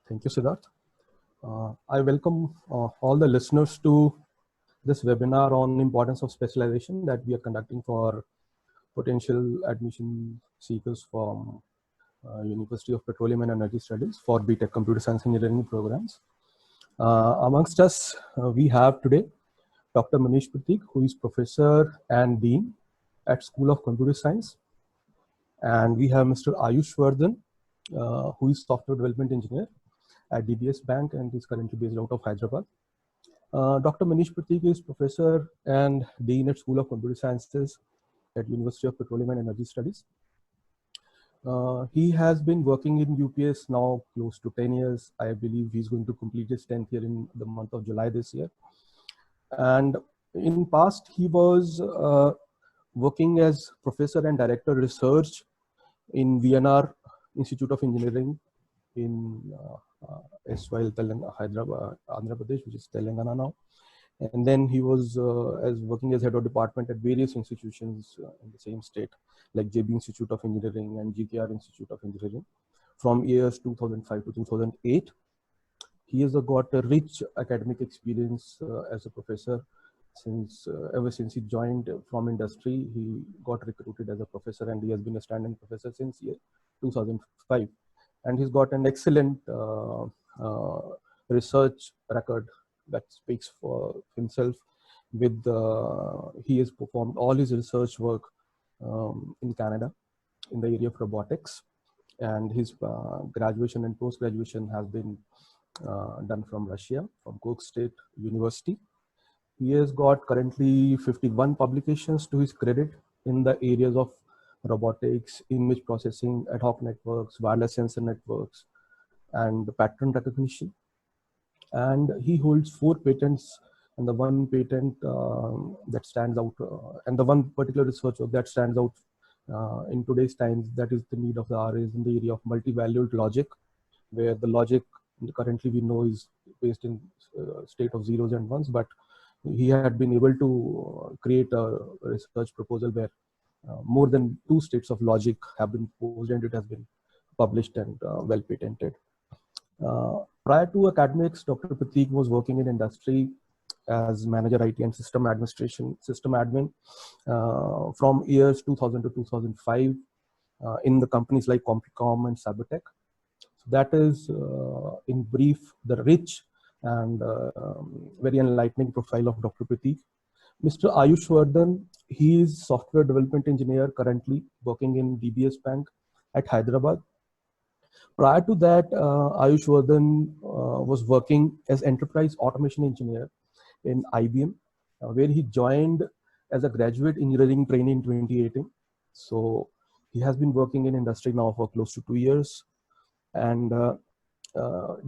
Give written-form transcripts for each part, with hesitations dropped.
Thank you, Siddharth. I welcome all the listeners to this webinar on importance of specialization that we are conducting for potential admission seekers from University of Petroleum and Energy Studies for BTech Computer Science Engineering programs. Amongst us, we have today Dr. Manish Prateek, who is Professor and Dean at School of Computer Science. And we have Mr. Ayush Vardhan, who is Software Development Engineer at DBS Bank and is currently based out of Hyderabad. Dr. Manish Prateek is Professor and Dean at School of Computer Sciences at University of Petroleum and Energy Studies. He has been working in UPS now close to 10 years. I believe he's going to complete his 10th year in the month of July this year. And in past, he was working as Professor and Director Research in VNR Institute of Engineering in SYL Hyderabad, Andhra Pradesh, which is Telangana now. And then he was working as head of department at various institutions in the same state, like JB Institute of Engineering and GKR Institute of Engineering from years 2005 to 2008. He has got a rich academic experience as a professor. Ever since he joined from industry, he got recruited as a professor, and he has been a standing professor since year 2005. And he's got an excellent research record that speaks for himself. He has performed all his research work in Canada in the area of robotics, and his graduation and post-graduation has been done from Russia, from Cork State University. He has got currently 51 publications to his credit in the areas of robotics, image processing, ad hoc networks, wireless sensor networks, and pattern recognition. And he holds 4 patents, and the one patent that stands out, and the one particular research that stands out in today's times, that is the need of the hour, is in the area of multi-valued logic, where the logic currently we know is based in state of zeros and ones, but he had been able to create a research proposal where more than 2 states of logic have been posed, and it has been published and well patented. Prior to academics, Dr. Prateek was working in industry as manager IT and system administration, system admin from years 2000 to 2005 in the companies like Compicom and Cybertech. So that is in brief the rich and very enlightening profile of Dr. Prateek. Mr. Ayush Vardhan, he is software development engineer currently working in DBS Bank at Hyderabad. Prior to that, Ayush Vardhan was working as enterprise automation engineer in IBM, where he joined as a graduate engineering trainee in 2018. So he has been working in industry now for close to 2 years. And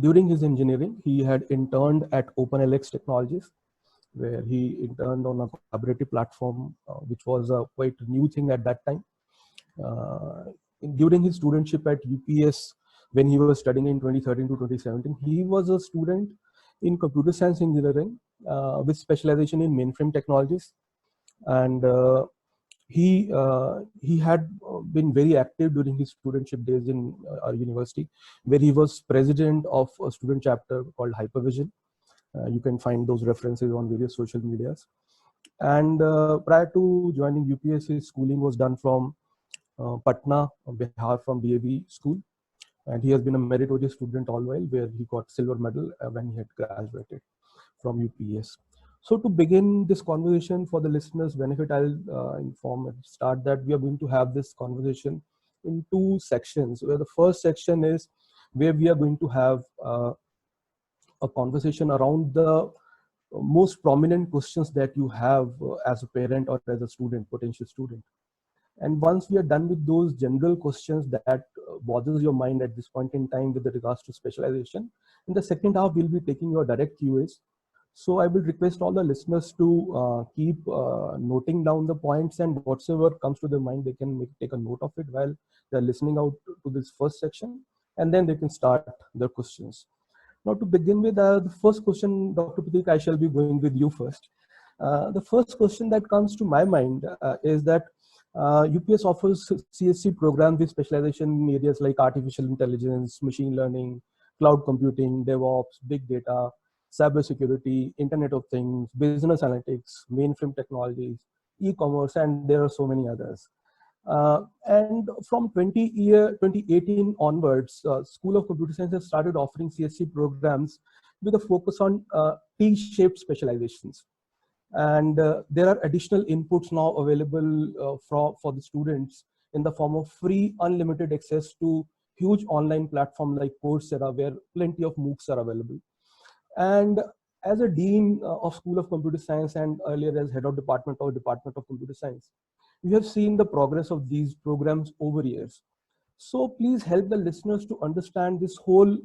during his engineering, he had interned at OpenLX Technologies, where he interned on a collaborative platform, which was a quite new thing at that time. During his studentship at UPS, when he was studying in 2013 to 2017, he was a student in computer science engineering with specialization in mainframe technologies. And he had been very active during his studentship days in our university, where he was president of a student chapter called Hypervision. You can find those references on various social medias. And prior to joining UPS, his schooling was done from Patna, Bihar, from DAV school. And he has been a meritorious student all while, where he got silver medal when he had graduated from UPS. So to begin this conversation, for the listeners' benefit, I'll inform and start that we are going to have this conversation in 2 sections, where the first section is where we are going to have a conversation around the most prominent questions that you have as a parent or as a student, potential student. And once we are done with those general questions that bothers your mind at this point in time with regards to specialization, in the second half, we'll be taking your direct QAs. So I will request all the listeners to keep noting down the points, and whatsoever comes to their mind, they can take a note of it while they're listening out to this first section, and then they can start their questions. Now, to begin with, the first question, Dr. Prateek, I shall be going with you first. The first question that comes to my mind is that UPS offers CSC programs with specialization in areas like artificial intelligence, machine learning, cloud computing, DevOps, big data, cybersecurity, Internet of Things, business analytics, mainframe technologies, e-commerce, and there are so many others. And from 2018 onwards, School of Computer Science has started offering CSC programs with a focus on T-shaped specializations. And there are additional inputs now available for the students in the form of free unlimited access to huge online platform like Coursera, where plenty of MOOCs are available. And as a dean of School of Computer Science and earlier as head of Department of Computer Science, we have seen the progress of these programs over years. So please help the listeners to understand this whole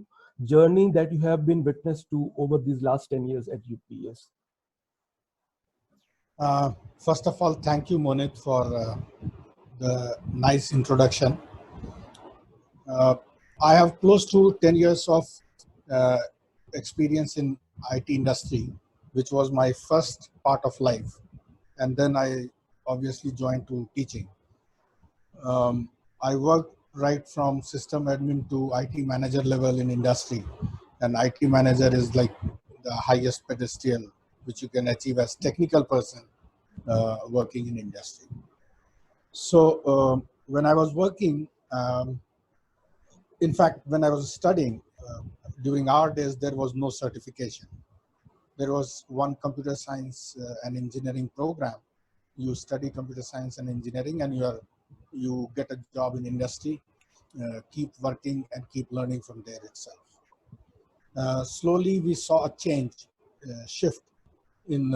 journey that you have been witness to over these last 10 years at UPS. First of all, thank you, Monit, for the nice introduction. I have close to 10 years of experience in IT industry, which was my first part of life. And then I obviously joined to teaching. I worked right from system admin to IT manager level in industry. And IT manager is like the highest pedestal which you can achieve as technical person working in industry. So when I was working, in fact, when I was studying, during our days, there was no certification. There was one computer science and engineering program. You study computer science and engineering and you get a job in industry, keep working and keep learning from there itself. Slowly we saw a change, shift in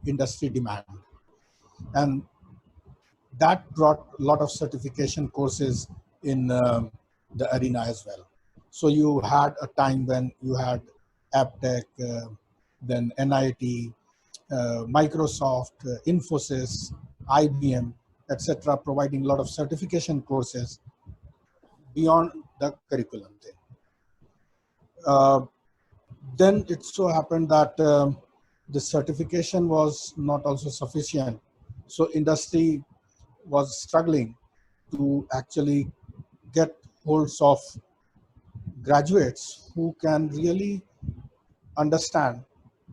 industry demand. And that brought a lot of certification courses in the arena as well. So you had a time when you had AppTech, then NIT, Microsoft, Infosys, IBM, etc., providing a lot of certification courses beyond the curriculum thing. Then it so happened that the certification was not also sufficient. So industry was struggling to actually get holds of graduates who can really understand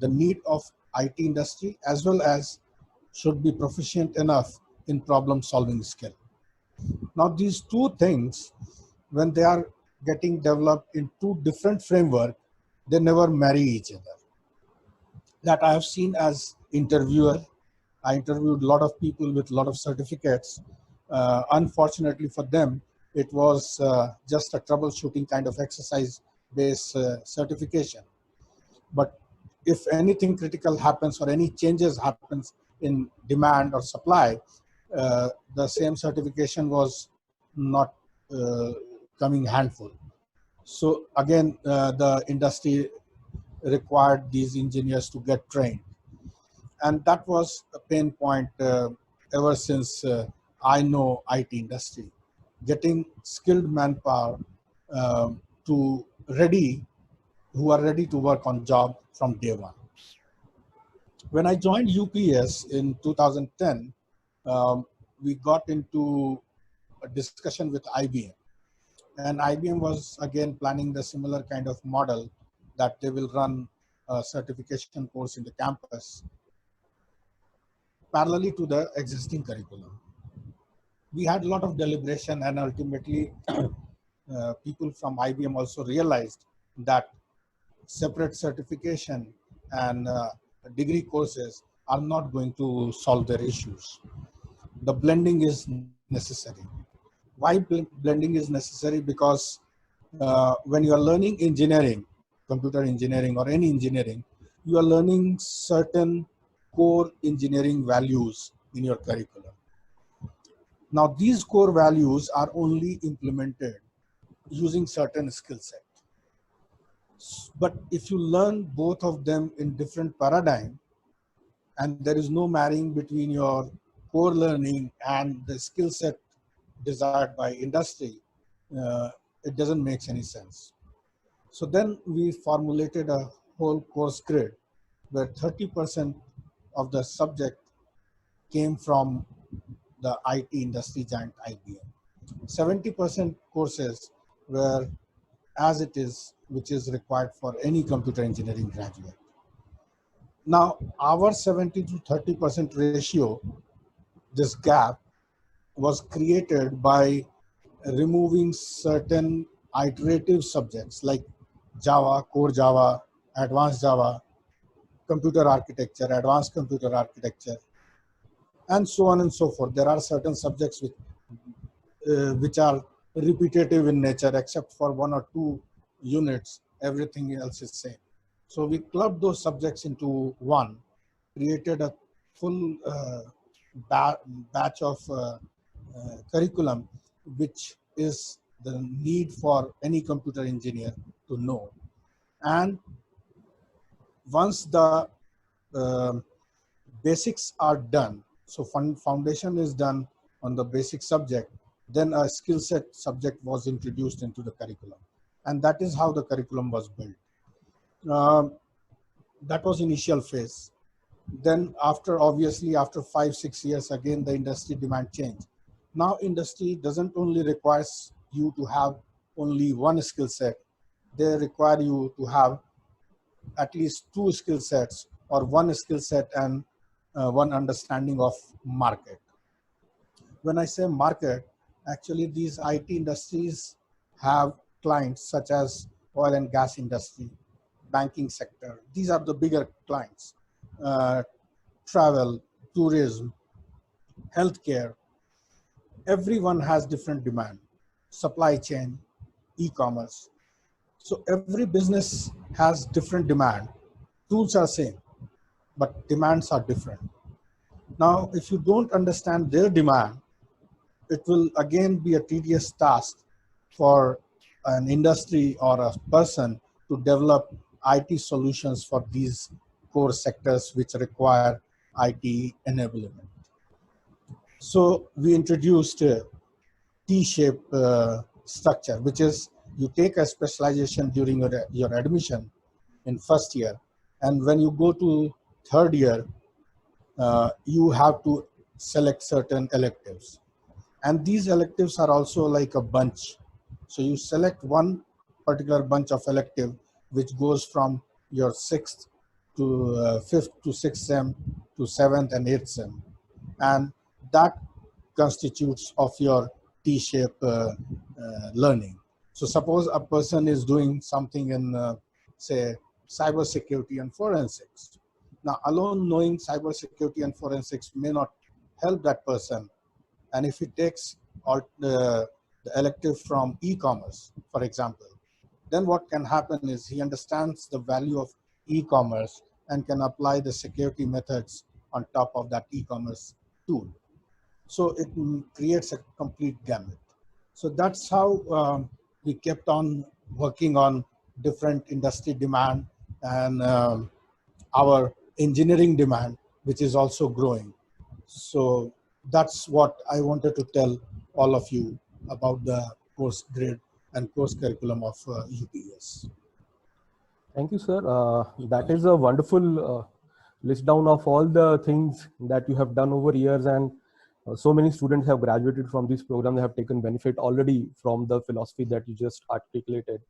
the need of IT industry as well as should be proficient enough in problem solving skill. Now these two things, when they are getting developed in two different frameworks, they never marry each other. That I have seen as interviewer. I interviewed a lot of people with a lot of certificates. Unfortunately for them, it was just a troubleshooting kind of exercise-based certification. But if anything critical happens or any changes happens in demand or supply, the same certification was not coming handful. So again, the industry required these engineers to get trained. And that was a pain point ever since I know IT industry. Getting skilled manpower to ready, who are ready to work on job from day one. When I joined UPS in 2010, we got into a discussion with IBM. And IBM was again planning the similar kind of model that they will run a certification course in the campus parallelly to the existing curriculum. We had a lot of deliberation and ultimately people from IBM also realized that separate certification and degree courses are not going to solve their issues. The blending is necessary. Why blending is necessary? Because when you are learning engineering, computer engineering or any engineering, you are learning certain core engineering values in your curriculum. Now these core values are only implemented using certain skill set. But if you learn both of them in different paradigm and there is no marrying between your core learning and the skill set desired by industry, it doesn't make any sense. So then we formulated a whole course grid where 30% of the subject came from the IT industry giant IBM. 70% courses were as it is, which is required for any computer engineering graduate. Now, our 70 to 30% ratio, this gap, was created by removing certain iterative subjects like Java, core Java, advanced Java, computer architecture, advanced computer architecture, and so on and so forth. There are certain subjects which are repetitive in nature, except for one or two units, everything else is same. So we clubbed those subjects into one, created a full batch of curriculum, which is the need for any computer engineer to know. And once the uh, basics are done, so foundation is done on the basic subject, then a skill set subject was introduced into the curriculum. And that is how the curriculum was built. That was initial phase. Then obviously after 5-6 years, again, the industry demand changed. Now industry doesn't only requires you to have only one skill set, they require you to have at least two skill sets or one skill set and one understanding of market. When I say market, actually these IT industries have clients such as oil and gas industry, banking sector. These are the bigger clients. Travel, tourism, healthcare. Everyone has different demand. Supply chain, e-commerce. So every business has different demand. Tools are same, but demands are different. Now, if you don't understand their demand, it will again be a tedious task for an industry or a person to develop IT solutions for these core sectors which require IT enablement. So we introduced a T-shaped structure, which is you take a specialization during your admission in first year, and when you go to third year, you have to select certain electives. And these electives are also like a bunch. So you select one particular bunch of elective, which goes from your sixth to fifth to sixth sem to seventh and eighth sem. And that constitutes of your T-shaped learning. So suppose a person is doing something in, say, cybersecurity and forensics. Now, alone knowing cybersecurity and forensics may not help that person. And if he takes the elective from e-commerce, for example, then what can happen is he understands the value of e-commerce and can apply the security methods on top of that e-commerce tool. So it creates a complete gamut. So that's how we kept on working on different industry demand and our engineering demand, which is also growing. So that's what I wanted to tell all of you about the course grid and course curriculum of UPS. Thank you, sir. That is a wonderful list down of all the things that you have done over years, and so many students have graduated from this program. They have taken benefit already from the philosophy that you just articulated.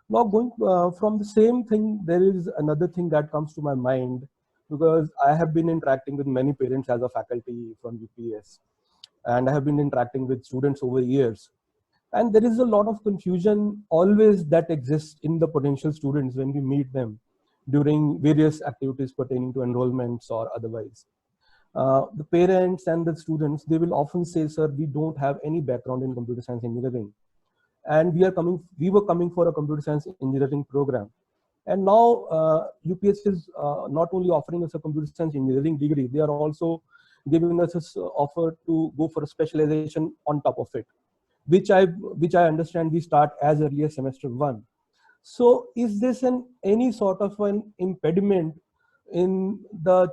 Now, going from the same thing, there is another thing that comes to my mind, because I have been interacting with many parents as a faculty from UPS, and I have been interacting with students over years. And there is a lot of confusion always that exists in the potential students when we meet them during various activities pertaining to enrollments or otherwise. The parents and the students, they will often say, sir, we don't have any background in computer science engineering, and we were coming for a computer science engineering program. And now UPS is not only offering us a computer science engineering degree, they are also giving us this offer to go for a specialization on top of it, which I understand we start as early as semester 1. So is this any sort of an impediment in the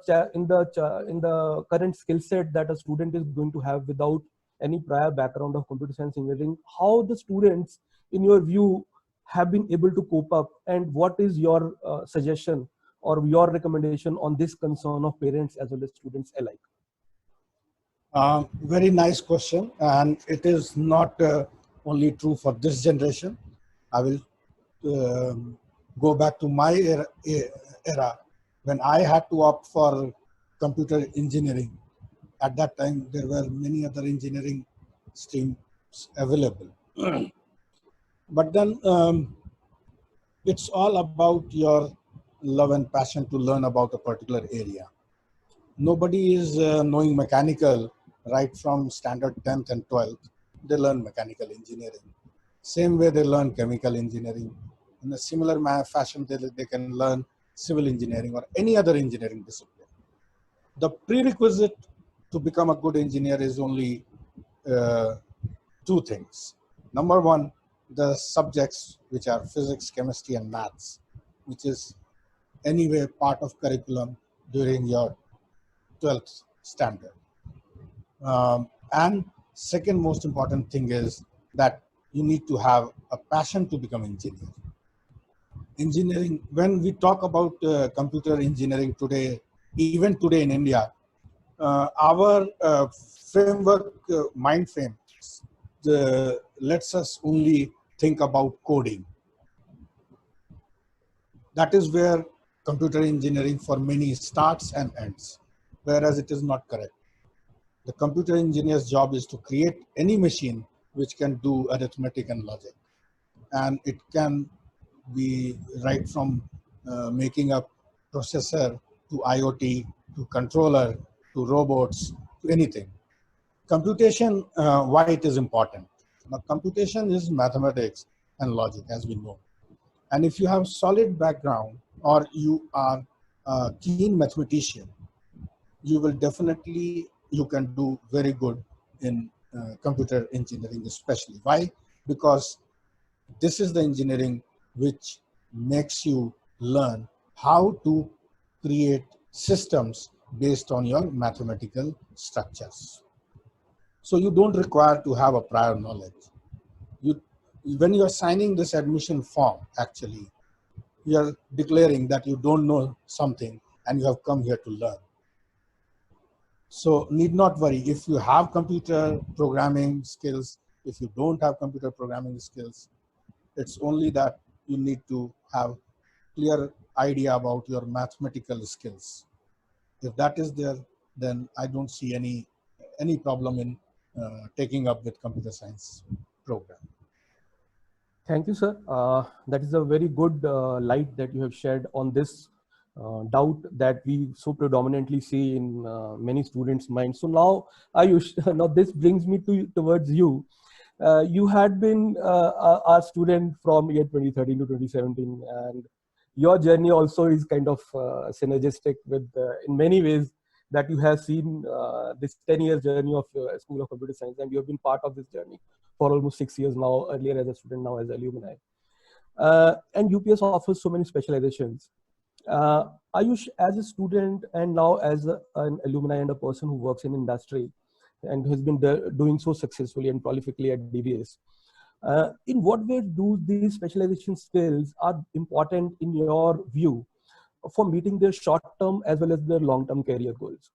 current skill set that a student is going to have without any prior background of computer science engineering? How the students, in your view, have been able to cope up, and what is your suggestion or your recommendation on this concern of parents as well as students alike? Very nice question, and it is not only true for this generation. I will go back to my era when I had to opt for computer engineering. At that time, there were many other engineering streams available. But then it's all about your love and passion to learn about a particular area. Nobody is knowing mechanical right from standard 10th and 12th. They learn mechanical engineering. Same way they learn chemical engineering. In a similar fashion, they can learn civil engineering or any other engineering discipline. The prerequisite to become a good engineer is only two things. Number one, the subjects which are physics, chemistry, and maths, which is anyway part of curriculum during your 12th standard. And second most important thing is that you need to have a passion to become engineer. Engineering, when we talk about computer engineering today, even today in India, our framework, mind frame, lets us only think about coding. That is where computer engineering for many starts and ends, whereas it is not correct. The computer engineer's job is to create any machine which can do arithmetic and logic. And it can be right from making a processor to IoT, to controller, to robots, to anything. Computation, why it is important? Now, computation is mathematics and logic, as we know. And if you have solid background or you are a keen mathematician, you will definitely, you can do very good in computer engineering especially. Why? Because this is the engineering which makes you learn how to create systems based on your mathematical structures. So you don't require to have a prior knowledge. When you are signing this admission form, actually, you are declaring that you don't know something and you have come here to learn. So need not worry if you have computer programming skills, if you don't have computer programming skills. It's only that you need to have clear idea about your mathematical skills. If that is there, then I don't see any problem in taking up with computer science program. Thank you, sir. That is a very good light that you have shared on this doubt that we so predominantly see in many students' minds. So now, Ayush, now this brings me towards you. You had been our student from year 2013 to 2017, and your journey also is kind of synergistic with, in many ways, that you have seen this 10-year journey of School of Computer Science, and you have been part of this journey for almost 6 years now, earlier as a student, now as alumni. And UPS offers so many specializations. Ayush, as a student and now as an alumni and a person who works in industry and has been doing so successfully and prolifically at DBS, in what way do these specialization skills are important in your view for meeting their short-term as well as their long-term career goals?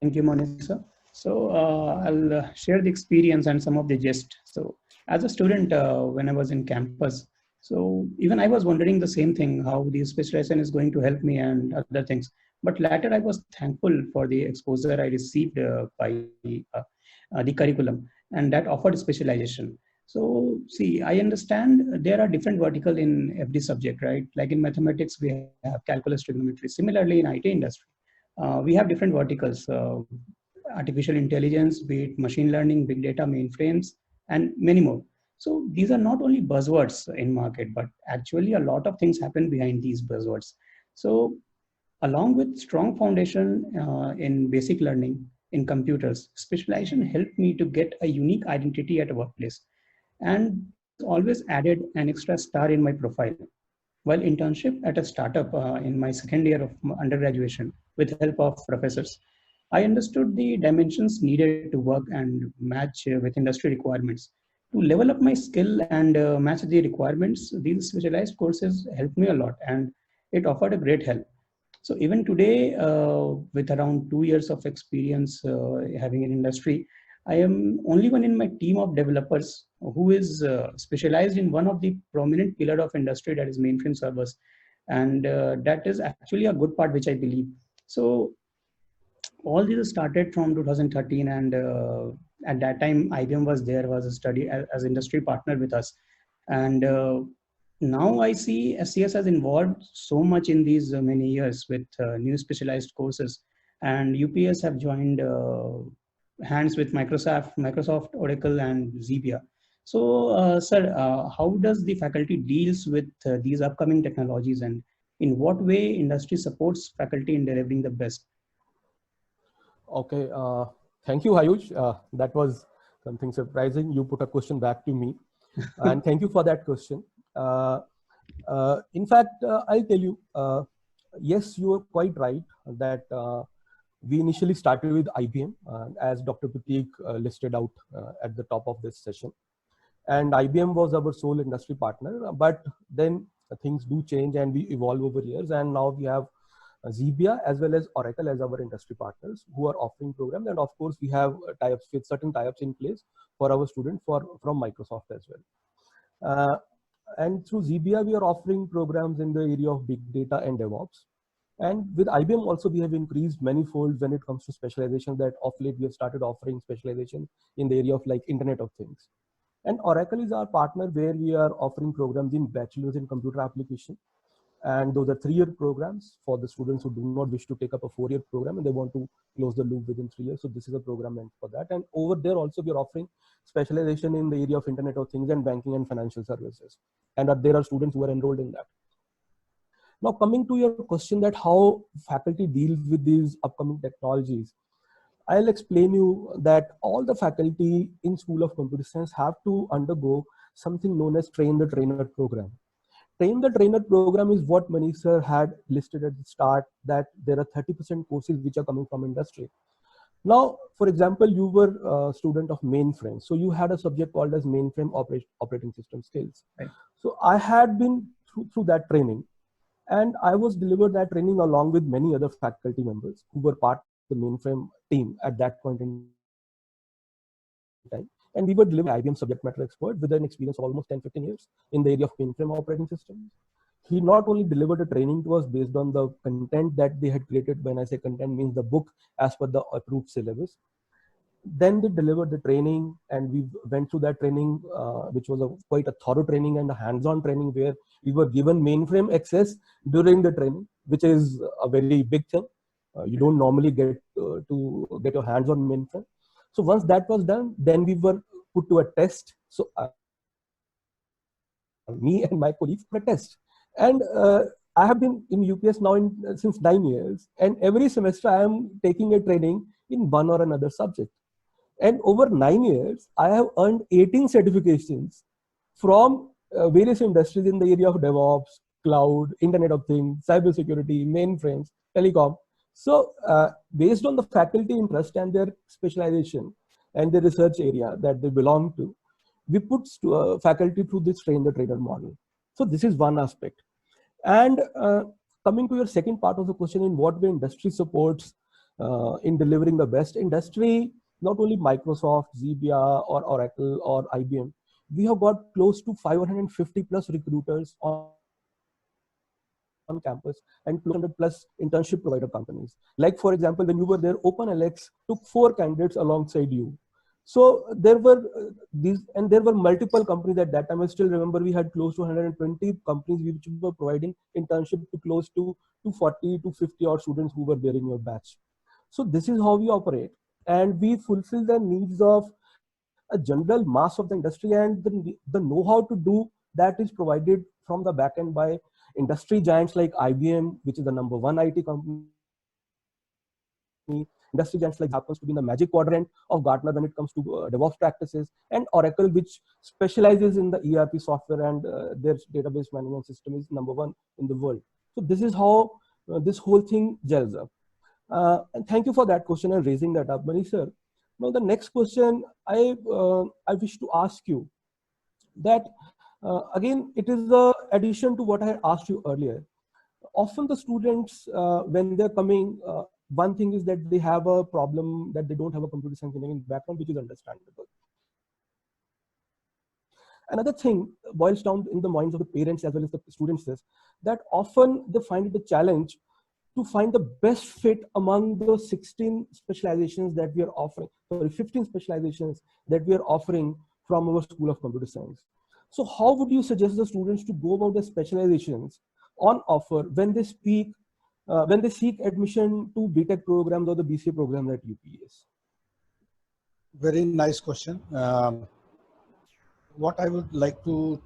Thank you, Monisa. So I'll share the experience and some of the gist. So as a student, when I was in campus, so even I was wondering the same thing, how the specialization is going to help me and other things. But later I was thankful for the exposure I received by the curriculum, and that offered specialization. So see, I understand there are different vertical in every subject, right? Like in mathematics, we have calculus, trigonometry. Similarly, in IT industry, we have different verticals, artificial intelligence, be it machine learning, big data, mainframes, and many more. So these are not only buzzwords in market, but actually a lot of things happen behind these buzzwords. So along with strong foundation in basic learning in computers, specialization helped me to get a unique identity at a workplace. And always added an extra star in my profile. While internship at a startup in my second year of undergraduation with help of professors, I understood the dimensions needed to work and match with industry requirements. To level up my skill and match the requirements, these specialized courses helped me a lot, and it offered a great help. So even today, with around 2 years of experience having in industry, I am only one in my team of developers who is specialized in one of the prominent pillar of industry, that is mainframe servers. And that is actually a good part, which I believe. So all this started from 2013, and at that time IBM was there, was a study as industry partner with us. And now I see SCS has involved so much in these many years with new specialized courses, and UPS have joined hands with Microsoft, Oracle, and Xebia. So, sir, how does the faculty deals with these upcoming technologies, and in what way industry supports faculty in delivering the best? Okay, thank you, Ayush. That was something surprising. You put a question back to me, and thank you for that question. In fact, I'll tell you, yes, you are quite right that we initially started with IBM, as Dr. Prateek listed out at the top of this session. And IBM was our sole industry partner, but then things do change and we evolve over years. And now we have Xebia as well as Oracle as our industry partners who are offering programs. And of course, we have tie-ups with certain tie-ups in place for our students from Microsoft as well. And through Xebia, we are offering programs in the area of big data and DevOps. And with IBM also, we have increased manifold when it comes to specialization, that of late we have started offering specialization in the area of like Internet of Things. And Oracle is our partner where we are offering programs in bachelor's in computer application. And those are 3-year programs for the students who do not wish to take up a 4-year program and they want to close the loop within 3 years. So this is a program meant for that. And over there also we are offering specialization in the area of Internet of Things and banking and financial services. And there are students who are enrolled in that. Now coming to your question that how faculty deals with these upcoming technologies, I'll explain you that all the faculty in School of Computer Science have to undergo something known as Train the Trainer program. Train the Trainer program is what Manish sir had listed at the start, that there are 30% courses which are coming from industry. Now, for example, you were a student of mainframe. So you had a subject called as mainframe operating system skills. Right. So I had been through that training, and I was delivered that training along with many other faculty members who were part of the mainframe team at that point in time. And we were delivering IBM subject matter expert with an experience of almost 10-15 years in the area of mainframe operating systems. He not only delivered a training to us based on the content that they had created. When I say content, means the book as per the approved syllabus. Then they delivered the training, and we went through that training, which was quite a thorough training and a hands-on training where we were given mainframe access during the training, which is a very big thing. You don't normally get to get your hands on mainframe. So once that was done, then we were put to a test. So me and my colleagues put a test. And I have been in UPS now since 9 years. And every semester I am taking a training in one or another subject. And over 9 years, I have earned 18 certifications from various industries in the area of DevOps, cloud, Internet of Things, cybersecurity, mainframes, telecom. So based on the faculty interest and their specialization and the research area that they belong to, we put faculty through this train the trainer model. So this is one aspect. And coming to your second part of the question, in what way industry supports in delivering the best. Industry, not only Microsoft, Xebia, or Oracle, or IBM, we have got close to 550 plus recruiters on campus and 200 plus internship provider companies. Like for example, when you were there, OpenLX took 4 candidates alongside you. So there were these, and there were multiple companies at that time. I still remember we had close to 120 companies which were providing internship to close to 240 to 50 odd students who were there in your batch. So this is how we operate, and we fulfill the needs of a general mass of the industry, and the know-how to do that is provided from the back end by industry giants like IBM, which is the #1 IT company. Industry giants like happens to be in the magic quadrant of Gartner when it comes to DevOps practices, and Oracle, which specializes in the ERP software, and their database management system is #1 in the world. So this is how this whole thing gels up. And thank you for that question and raising that up, Manish sir. Now the next question I wish to ask you that again, it is the addition to what I had asked you earlier. often the students, when they're coming, one thing is that they have a problem that they don't have a computer science engineering background, which is understandable. Another thing boils down in the minds of the parents as well as the students is that often they find it a challenge to find the best fit among the 16 specializations that we are offering, sorry, 15 specializations that we are offering from our School of Computer Science. So how would you suggest the students to go about the specializations on offer when they seek admission to BTech programs or the BCA program at UPS? Very nice question. What I would like to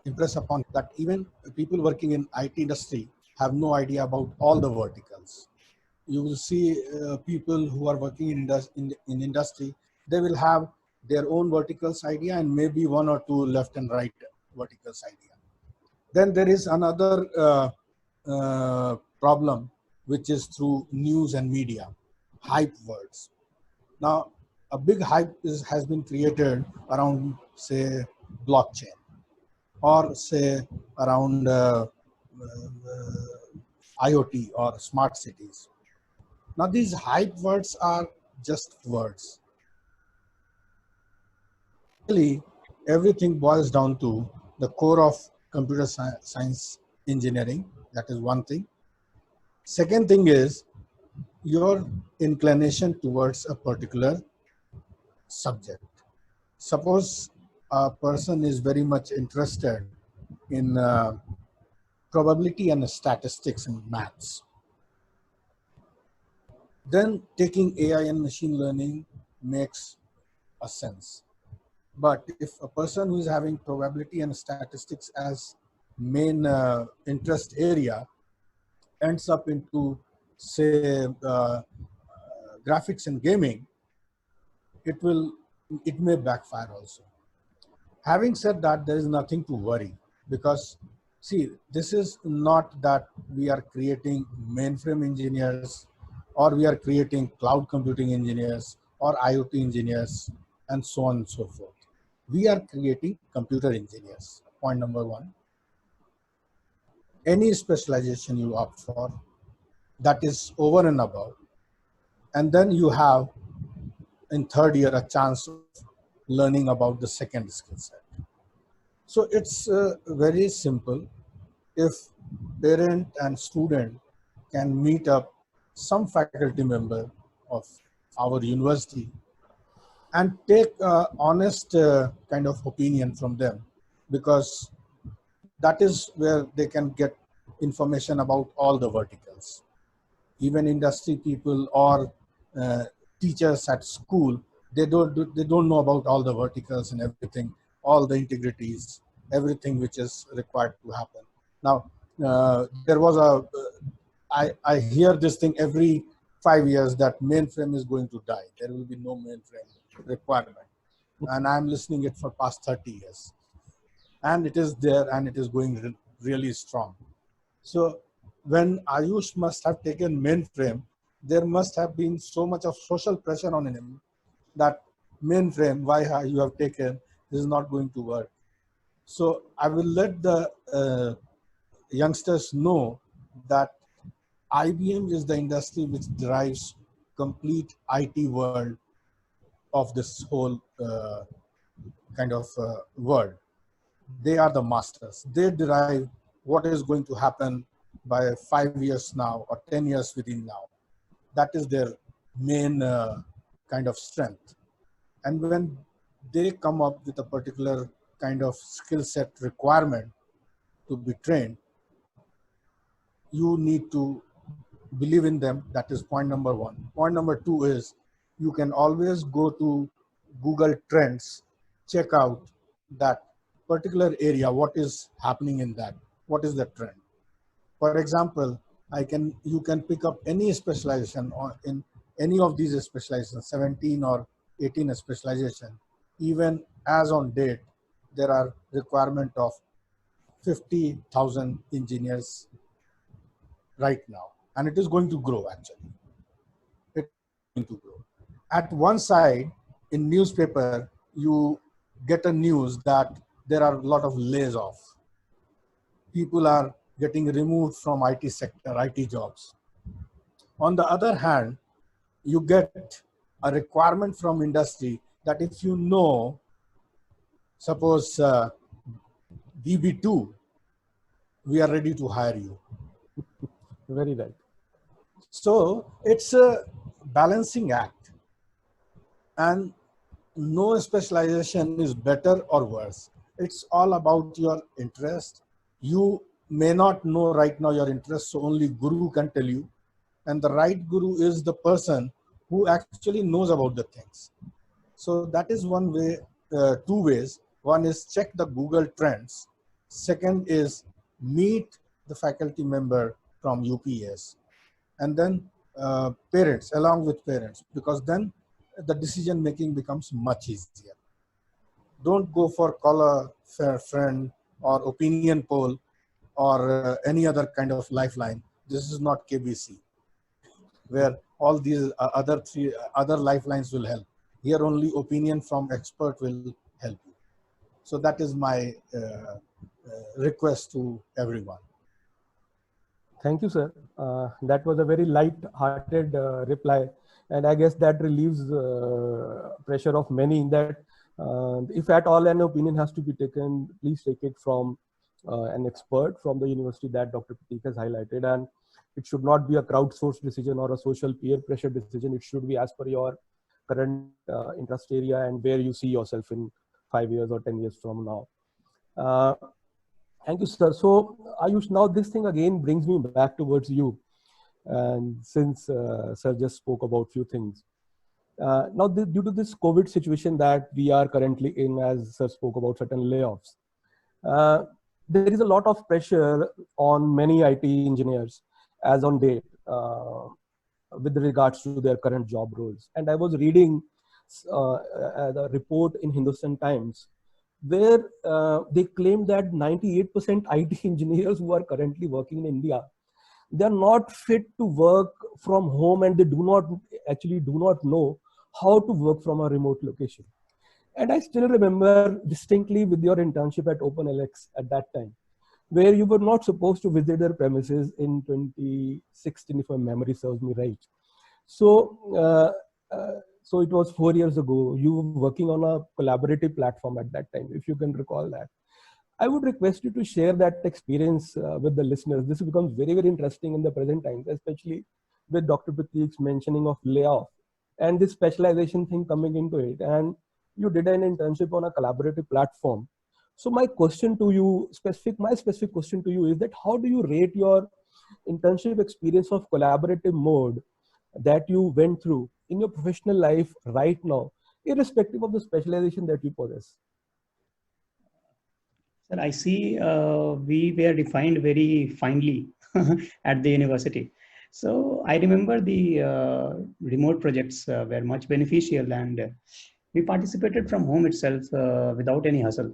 impress upon that even people working in IT industry have no idea about all the verticals. You will see people who are working in industry, they will have their own verticals idea and maybe one or two left and right verticals idea. Then there is another problem, which is through news and media, hype words. Now, a big hype has been created around, say, blockchain, or say around IoT or smart cities. Now, these hype words are just words. Really, everything boils down to the core of computer science engineering. That is one thing. Second thing is your inclination towards a particular subject. Suppose a person is very much interested in probability and statistics and maths. Then taking AI and machine learning makes a sense. But if a person who is having probability and statistics as main interest area ends up into, say, graphics and gaming, it may backfire also. Having said that, there is nothing to worry, because see, this is not that we are creating mainframe engineers or we are creating cloud computing engineers or IoT engineers and so on and so forth. We are creating computer engineers, point number one. Any specialization you opt for, that is over and above. And then you have in third year a chance of learning about the second skill set. So it's very simple. If parent and student can meet up some faculty member of our university and take honest kind of opinion from them, because that is where they can get information about all the verticals. Even industry people or teachers at school, they don't know about all the verticals and everything, all the integrities, everything which is required to happen. Now, there was I hear this thing every 5 years that mainframe is going to die. There will be no mainframe requirement. And I'm listening it for past 30 years. And it is there and it is going really strong. So when Ayush must have taken mainframe, there must have been so much of social pressure on him that mainframe, why you have taken, this is not going to work. So I will let the youngsters know that IBM is the industry which drives complete IT world of this whole kind of world. They are the masters. They derive what is going to happen by 5 years now or 10 years within now. That is their main kind of strength. And when they come up with a particular kind of skill set requirement to be trained, you need to believe in them. That is point number one. Point number two is you can always go to Google Trends, check out that particular area, what is happening in that, what is the trend. For example, you can pick up any specialization or in any of these specializations, 17 or 18 specialization. Even as on date, there are requirement of 50,000 engineers right now, and it is going to grow actually. It's going to grow. At one side, in newspaper, you get a news that there are a lot of lays off. people are getting removed from IT sector, IT jobs. On the other hand, you get a requirement from industry that if you know, suppose DB2, we are ready to hire you. Very right. So it's a balancing act, and no specialization is better or worse. It's all about your interest. You may not know right now your interest, so only guru can tell you. And the right guru is the person who actually knows about the things. So that is one way, two ways. One is check the Google Trends. Second is meet the faculty member from UPS. And then parents, along with parents, because then the decision making becomes much easier. Don't go for call a friend or opinion poll or any other kind of lifeline. This is not KBC, where all these other lifelines will help. Here only opinion from expert will help you. So that is my request to everyone. Thank you, sir. That was a very light-hearted reply, and I guess that relieves pressure of many. That if at all an opinion has to be taken, please take it from an expert from the university that Dr. Prateek has highlighted, and it should not be a crowdsourced decision or a social peer pressure decision. It should be as per your current interest area and where you see yourself in 5 years or 10 years from now. Thank you, sir. So, Ayush, now this thing again brings me back towards you. And since sir just spoke about few things, now due to this COVID situation that we are currently in, as sir spoke about certain layoffs, there is a lot of pressure on many IT engineers as on date with regards to their current job roles. And I was reading the report in Hindustan Times where they claim that 98% IT engineers who are currently working in India, they are not fit to work from home, and they do not know how to work from a remote location. And I still remember distinctly with your internship at OpenLX at that time, where you were not supposed to visit their premises in 2016, if my memory serves me right. So, so it was 4 years ago. You were working on a collaborative platform at that time, if you can recall that. I would request you to share that experience with the listeners. This becomes very, very interesting in the present times, especially with Dr. Prateek's mentioning of layoff and this specialization thing coming into it. And you did an internship on a collaborative platform. So my question to you, my specific question to you is that how do you rate your internship experience of collaborative mode that you went through in your professional life right now, irrespective of the specialization that you possess? Sir, I see we were defined very finely at the university. So I remember the remote projects were much beneficial, and we participated from home itself without any hustle.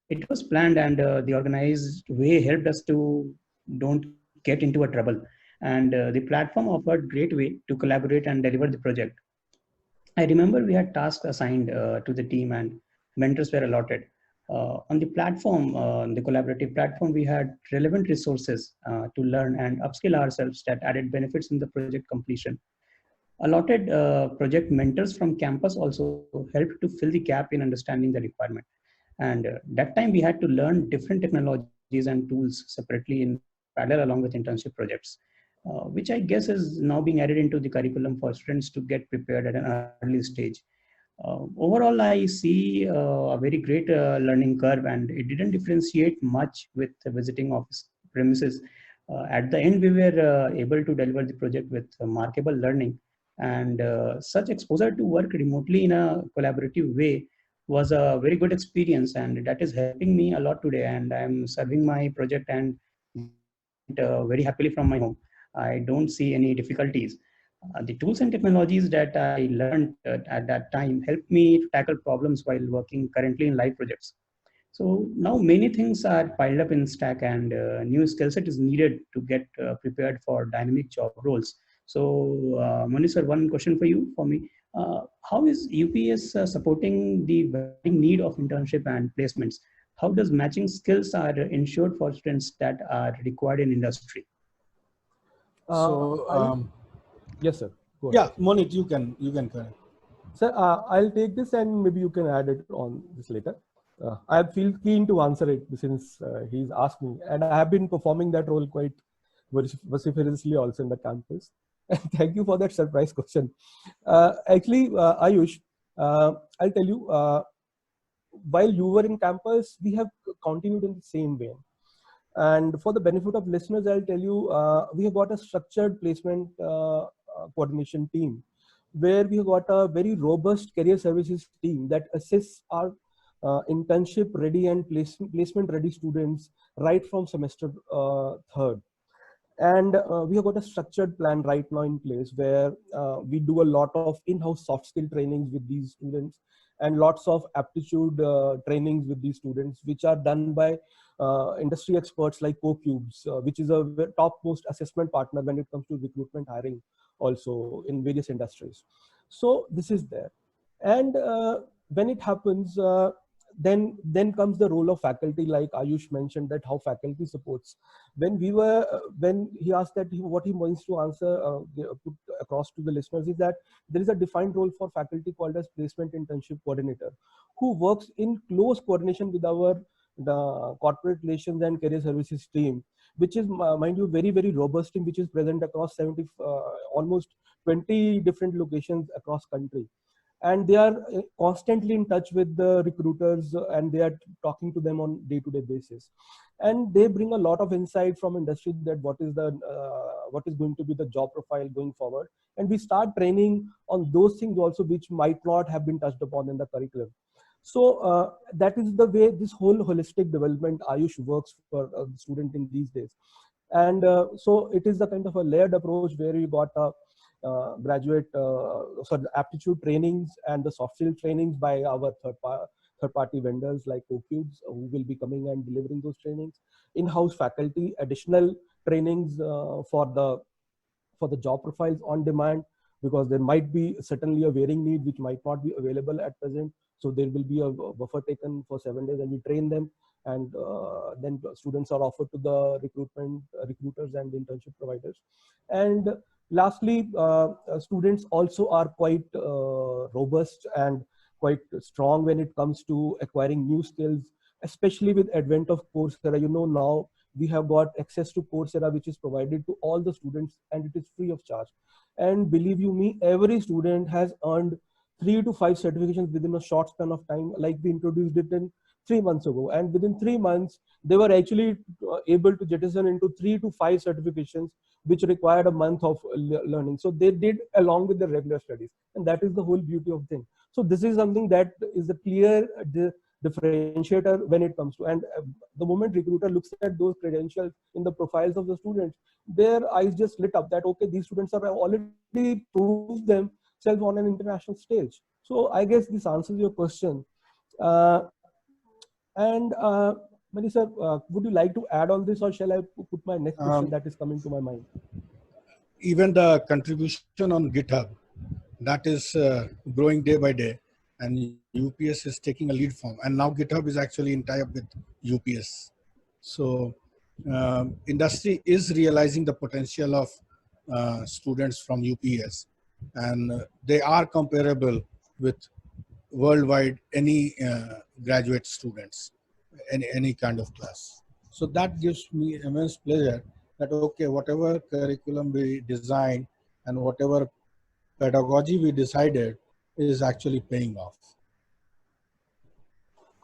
It was planned, and the organized way helped us to don't get into a trouble. And the platform offered great way to collaborate and deliver the project. I remember we had tasks assigned to the team, and mentors were allotted. On the platform, the collaborative platform, we had relevant resources to learn and upskill ourselves that added benefits in the project completion. Allotted project mentors from campus also helped to fill the gap in understanding the requirement. And that time we had to learn different technologies and tools separately in parallel along with internship projects, which I guess is now being added into the curriculum for students to get prepared at an early stage. Overall, I see a very great learning curve, and it didn't differentiate much with visiting office premises. At the end, we were able to deliver the project with markable learning, and such exposure to work remotely in a collaborative way was a very good experience, and that is helping me a lot today. And I'm serving my project and very happily from my home. I don't see any difficulties. The tools and technologies that I learned at that time helped me to tackle problems while working currently in live projects. So now many things are piled up in Stack, and new skill set is needed to get prepared for dynamic job roles. So Moni sir, one question for you, for me. How is UPS supporting the need of internship and placements? how does matching skills are ensured for students that are required in industry? So, Yes, sir. Go yeah, ahead. Monit, you can correct. Sir, I'll take this and maybe you can add it on this later. I feel keen to answer it since he's asked me, and I have been performing that role quite vociferously also in the campus. And thank you for that surprise question. Actually, Ayush, I'll tell you, while you were in campus, we have continued in the same way. And for the benefit of listeners, I'll tell you, we have got a structured placement coordination team where we have got a very robust career services team that assists our internship ready and placement ready students right from semester third. And we have got a structured plan right now in place where we do a lot of in-house soft skill trainings with these students and lots of aptitude trainings with these students, which are done by industry experts like CoCubes, which is a topmost assessment partner when it comes to recruitment hiring also in various industries. So this is there. And when it happens, then comes the role of faculty, like Ayush mentioned, that how faculty supports. When he asked that what he wants to answer, put across to the listeners is that there is a defined role for faculty called as placement internship coordinator, who works in close coordination with our the corporate relations and career services team, which is, mind you, very, very robust team, which is present across 70, almost 20 different locations across country. And they are constantly in touch with the recruiters, and they are talking to them on day-to-day basis, and they bring a lot of insight from industry that what is going to be the job profile going forward, and we start training on those things also which might not have been touched upon in the curriculum. So that is the way this whole holistic development Ayush works for a student in these days. And so it is the kind of a layered approach where you got a graduate aptitude trainings and the soft skill trainings by our third party vendors like CoCubes, who will be coming and delivering those trainings, in-house faculty, additional trainings for the job profiles on demand, because there might be certainly a varying need which might not be available at present. So there will be a buffer taken for 7 days and we train them, and then students are offered to the recruiters and the internship providers. And lastly, students also are quite robust and quite strong when it comes to acquiring new skills, especially with advent of Coursera. You know, now we have got access to Coursera, which is provided to all the students, and it is free of charge. And believe you me, every student has earned 3 to 5 certifications within a short span of time. Like we introduced it in 3 months ago, and within 3 months they were actually able to jettison into 3 to 5 certifications which required a month of learning. So they did along with the regular studies, and that is the whole beauty of thing. So this is something that is a clear differentiator when it comes to, and the moment recruiter looks at those credentials in the profiles of the students, their eyes just lit up that okay, these students are already proved themselves on an international stage. So I guess this answers your question. And Mani sir, would you like to add on this, or shall I put my next question that is coming to my mind? Even the contribution on GitHub, that is growing day by day, and UPS is taking a lead form. And now GitHub is actually in tie-up with UPS. So industry is realizing the potential of students from UPS, and they are comparable with worldwide any graduate students, any kind of class. So that gives me immense pleasure that okay, whatever curriculum we design and whatever pedagogy we decided is actually paying off.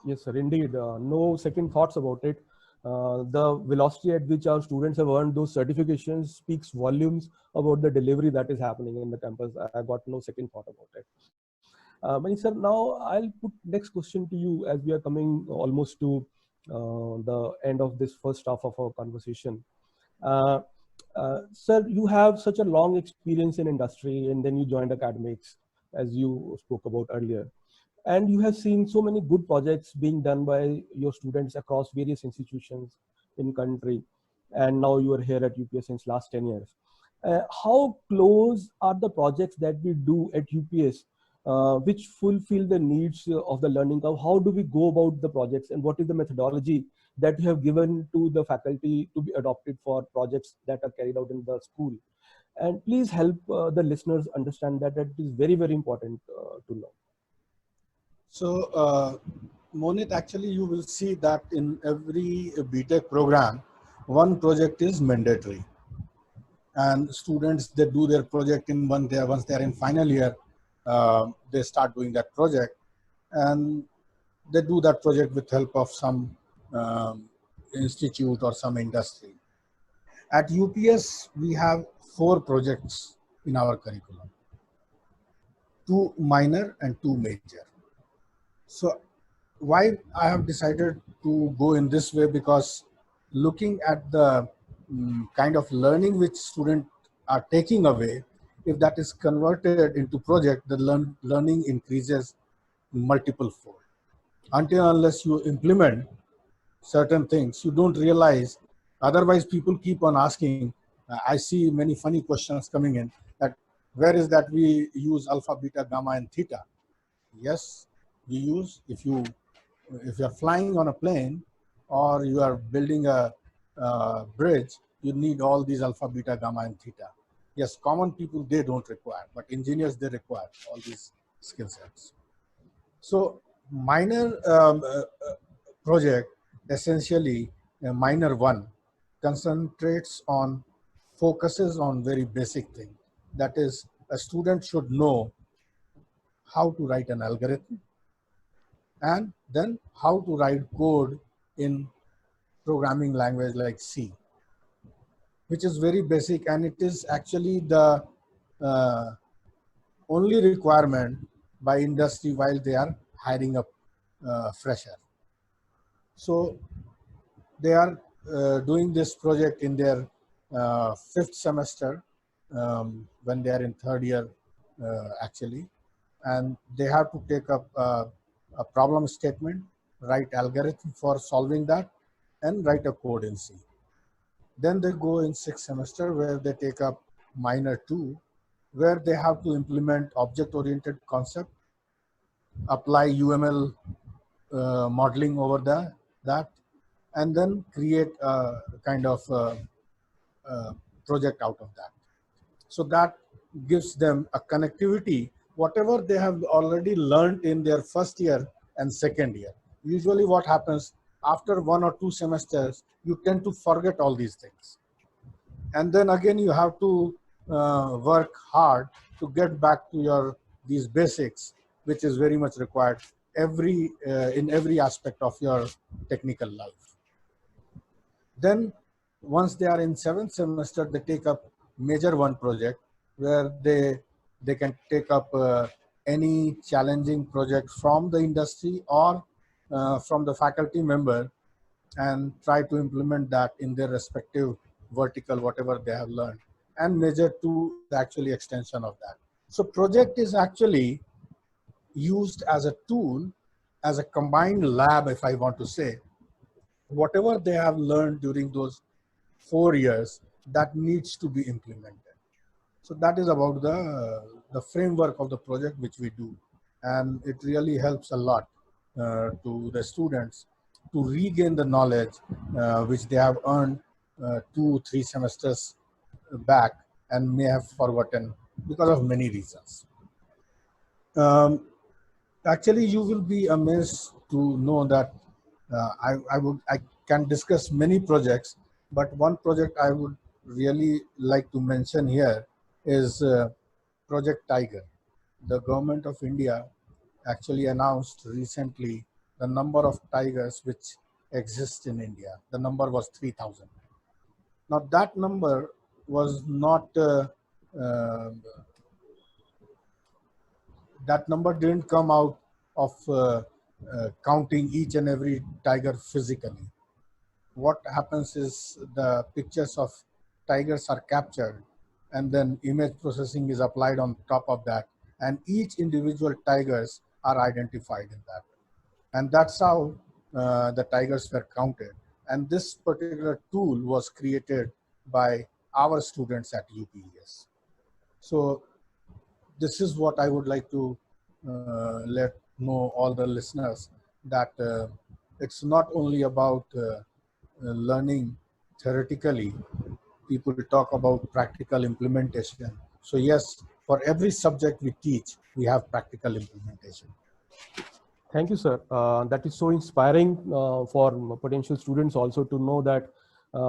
Yes, sir, indeed. No second thoughts about it. The velocity at which our students have earned those certifications speaks volumes about the delivery that is happening in the campus. I got no second thought about it. Mani sir, now I'll put next question to you as we are coming almost to the end of this first half of our conversation. Sir, you have such a long experience in industry, and then you joined academics, as you spoke about earlier. And you have seen so many good projects being done by your students across various institutions in country. And now you are here at UPS since last 10 years. How close are the projects that we do at UPS which fulfill the needs of the learning curve. How do we go about the projects, and what is the methodology that you have given to the faculty to be adopted for projects that are carried out in the school? And please help the listeners understand that it is very, very important to know. So, Monit, actually, you will see that in every BTech program, one project is mandatory. And students, they do their project in one day. Once they are in final year, they start doing that project. And they do that project with help of some institute or some industry. At UPS, we have 4 projects in our curriculum, 2 minor and 2 major. So why I have decided to go in this way, because looking at the kind of learning which students are taking away, if that is converted into project, the learning increases multiple fold. Until unless you implement certain things, you don't realize. Otherwise, people keep on asking. I see many funny questions coming in that where is that we use alpha, beta, gamma, and theta? Yes, we use if you are flying on a plane or you are building a bridge, you need all these alpha, beta, gamma, and theta. Yes, common people, they don't require, but engineers, they require all these skill sets. So minor project, essentially minor 1, focuses on very basic thing. That is, a student should know how to write an algorithm, and then how to write code in programming language like C, which is very basic, and it is actually the only requirement by industry while they are hiring a fresher. So they are doing this project in their 5th semester when they are in 3rd year actually, and they have to take up a problem statement, write algorithm for solving that, and write a code in C. Then they go in 6th semester where they take up minor 2, where they have to implement object-oriented concept, apply UML modeling over that, and then create a kind of project out of that. So that gives them a connectivity, whatever they have already learned in their 1st year and 2nd year. Usually what happens, after 1 or 2 semesters, you tend to forget all these things. And then again, you have to work hard to get back to these basics, which is very much required in every aspect of your technical life. Then once they are in 7th semester, they take up major 1 project, where they can take up any challenging project from the industry or from the faculty member, and try to implement that in their respective vertical, whatever they have learned. And major 2 is actually extension of that. So project is actually used as a tool, as a combined lab, if I want to say. Whatever they have learned during those 4 years, that needs to be implemented. So that is about the framework of the project which we do. And it really helps a lot to the students to regain the knowledge which they have earned 2-3 semesters back and may have forgotten because of many reasons. Actually, you will be amazed to know that I can discuss many projects, but one project I would really like to mention here is Project Tiger. The government of India actually announced recently the number of tigers which exist in India. The number was 3,000. Now that number was not, that number didn't come out of counting each and every tiger physically. What happens is the pictures of tigers are captured, and then image processing is applied on top of that, and each individual tigers are identified in that. And that's how the tigers were counted. And this particular tool was created by our students at UPES. So this is what I would like to let know all the listeners that it's not only about learning theoretically. People talk about practical implementation. So yes, for every subject we teach, we have practical implementation. Thank you, sir. That is so inspiring for potential students also to know that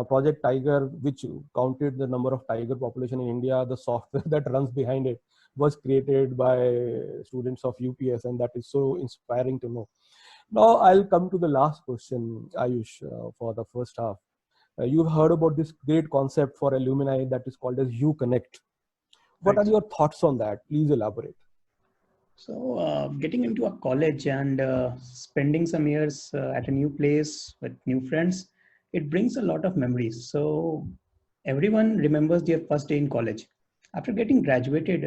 Project Tiger, which counted the number of tiger population in India, the software that runs behind it was created by students of UPS, and that is so inspiring to know. Now I'll come to the last question, Ayush, for the first half. You've heard about this great concept for alumni that is called as UConnect. What Right. are your thoughts on that? Please elaborate. So, getting into a college and spending some years at a new place with new friends, it brings a lot of memories. So, everyone remembers their first day in college. After getting graduated,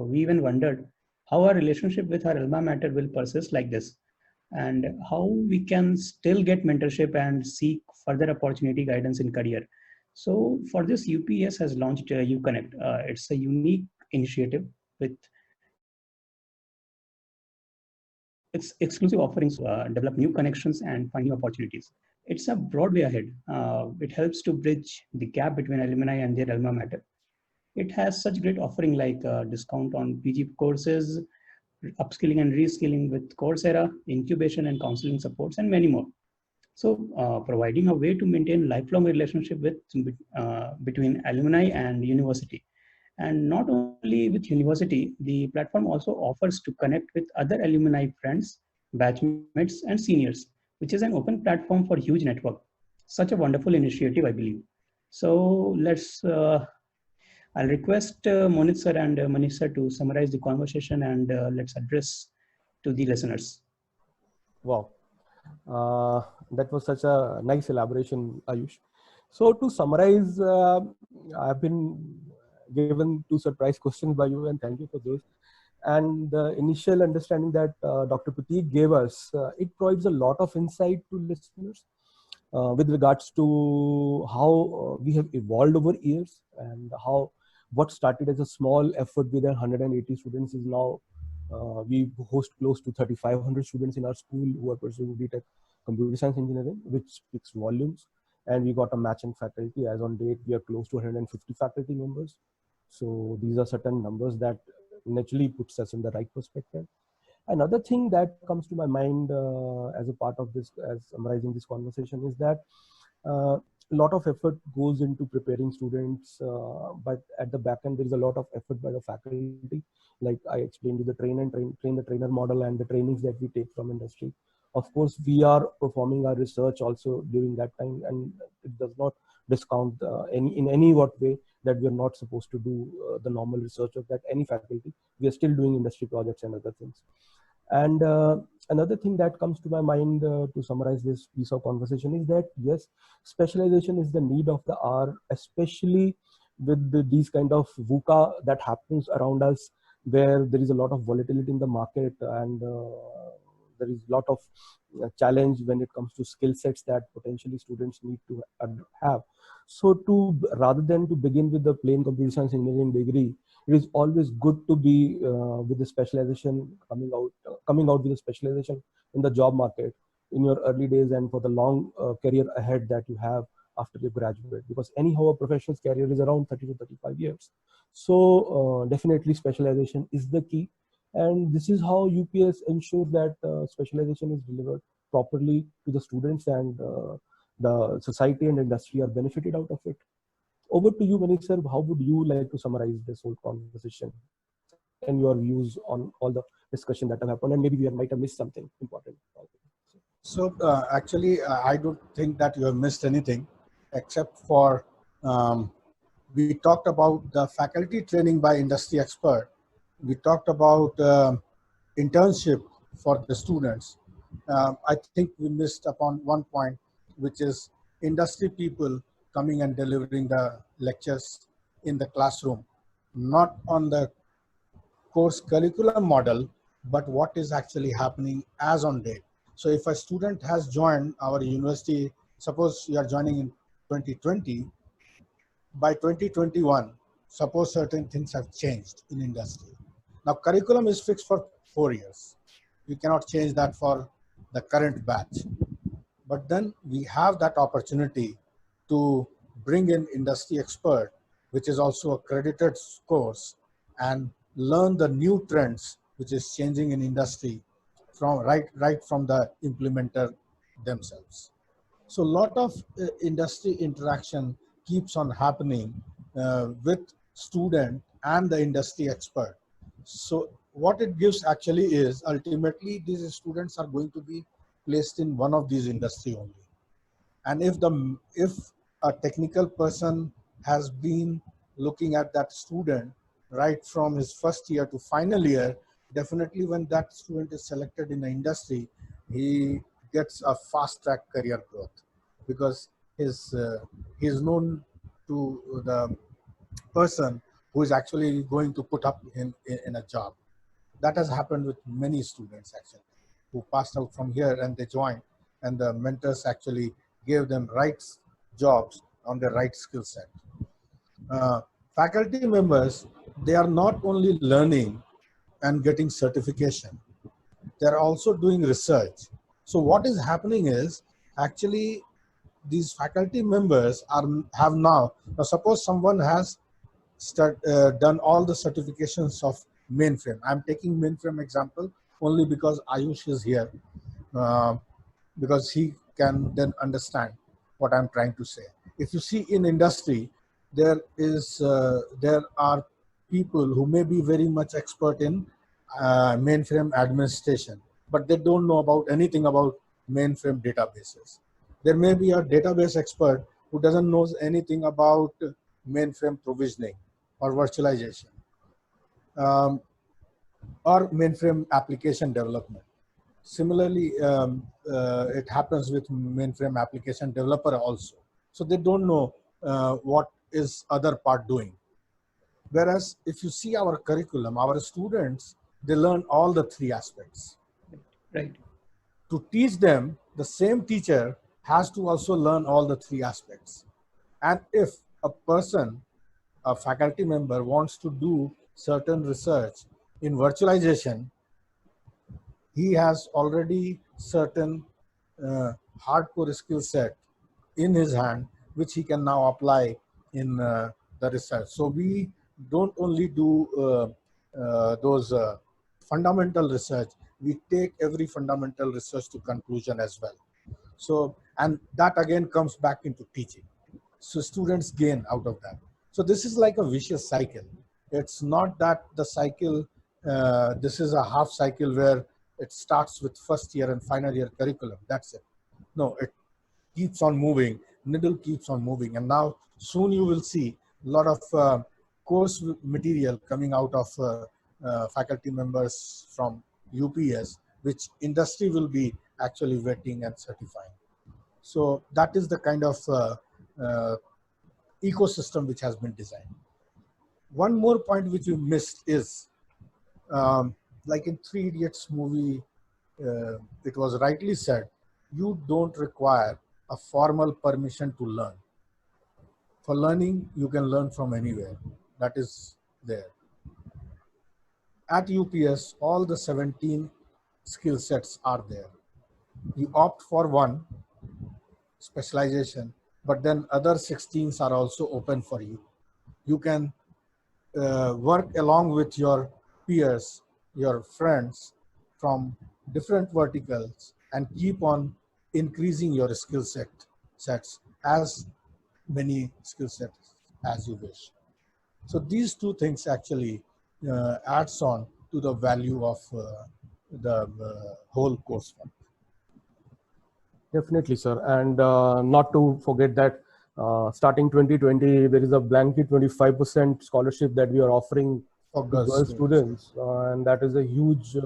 we even wondered how our relationship with our alma mater will persist like this, and how we can still get mentorship and seek further opportunity guidance in career. So, for this, UPS has launched UConnect. It's a unique initiative with its exclusive offerings develop new connections and find new opportunities. It's a broad way ahead. It helps to bridge the gap between alumni and their alma mater. It has such great offering like discount on PG courses, upskilling and reskilling with Coursera, incubation and counseling supports, and many more. So, providing a way to maintain lifelong relationship with between alumni and university. And not only with university, the platform also offers to connect with other alumni friends, batchmates, and seniors, which is an open platform for huge network. Such a wonderful initiative, I believe. So I'll request Monit sir and Manish sir to summarize the conversation and let's address to the listeners. Wow. That was such a nice elaboration, Ayush. So to summarize, I've been given two surprise questions by you, and thank you for those. And the initial understanding that Dr. Prateek gave us, it provides a lot of insight to listeners with regards to how we have evolved over years and how what started as a small effort with 180 students is now we host close to 3,500 students in our school who are pursuing BTech Computer Science Engineering, which speaks volumes. And we got a matching faculty. As on date, we are close to 150 faculty members. So these are certain numbers that naturally puts us in the right perspective. Another thing that comes to my mind as a part of this, as summarizing this conversation, is that a lot of effort goes into preparing students, but at the back end, there is a lot of effort by the faculty. Like I explained you, the train the trainer model and the trainings that we take from industry. Of course, we are performing our research also during that time, and it does not discount in any what way that we are not supposed to do the normal research of that any faculty. We are still doing industry projects and other things. And another thing that comes to my mind to summarize this piece of conversation is that yes, specialization is the need of the hour, especially with these kind of VUCA that happens around us, where there is a lot of volatility in the market and there is a lot of challenge when it comes to skill sets that potentially students need to have. So to rather than to begin with the plain computer science engineering degree, it is always good to be with the specialization coming out with a specialization in the job market in your early days and for the long career ahead that you have after you graduate, because anyhow a professional's career is around 30 to 35 years. So definitely specialization is the key, and this is how UPS ensures that specialization is delivered properly to the students, and the society and industry are benefited out of it. Over to you, Manish sir. How would you like to summarize this whole conversation and your views on all the discussion that have happened? And maybe we might have missed something important. So actually, I don't think that you have missed anything, except for we talked about the faculty training by industry expert. We talked about internship for the students. I think we missed upon one point, which is industry people coming and delivering the lectures in the classroom, not on the course curriculum model, but what is actually happening as on date. So if a student has joined our university, suppose you are joining in 2020, by 2021, suppose certain things have changed in industry. Now curriculum is fixed for 4 years. You cannot change that for the current batch. But then we have that opportunity to bring in industry expert, which is also a credited course, and learn the new trends which is changing in industry from right from the implementer themselves. So a lot of industry interaction keeps on happening with student and the industry expert. So what it gives actually is ultimately these students are going to be placed in one of these industry only. And if a technical person has been looking at that student right from his first year to final year, definitely when that student is selected in the industry, he gets a fast track career growth, because he is known to the person who is actually going to put up in a job. That has happened with many students actually, who passed out from here and they joined, and the mentors actually gave them right jobs on the right skill set. Faculty members, they are not only learning and getting certification, they're also doing research. So what is happening is actually these faculty members have now suppose someone has done all the certifications of mainframe. I'm taking mainframe example only because Ayush is here, uh, because he can then understand what I'm trying to say. If you see in industry, there are people who may be very much expert in mainframe administration, but they don't know about anything about mainframe databases. There may be a database expert who doesn't know anything about mainframe provisioning or virtualization, um, or mainframe application development. Similarly, it happens with mainframe application developer also. So they don't know what is other part doing. Whereas if you see our curriculum, our students, they learn all the three aspects. Right. To teach them, the same teacher has to also learn all the three aspects. And if a person, a faculty member, wants to do certain research in virtualization, he has already certain hardcore skill set in his hand, which he can now apply in the research. So we don't only do those fundamental research, we take every fundamental research to conclusion as well. So, and that again comes back into teaching. So students gain out of that. So this is like a vicious cycle. It's not that the cycle, this is a half cycle where it starts with first year and final year curriculum. That's it. No, it keeps on moving. Needle keeps on moving. And now soon you will see a lot of course material coming out of faculty members from UPS, which industry will be actually vetting and certifying. So that is the kind of uh, ecosystem which has been designed. One more point which you missed is, like in Three Idiots movie, it was rightly said, you don't require a formal permission to learn. For learning, you can learn from anywhere. That is there. At UPS, all the 17 skill sets are there. You opt for one specialization, but then other 16s are also open for you. You can work along with your peers, your friends from different verticals, and keep on increasing your sets as many skill sets as you wish. So these two things actually adds on to the value of the whole coursework. Definitely, sir. And not to forget that starting 2020, there is a blanket 25% scholarship that we are offering For to girls girl students. And that is a huge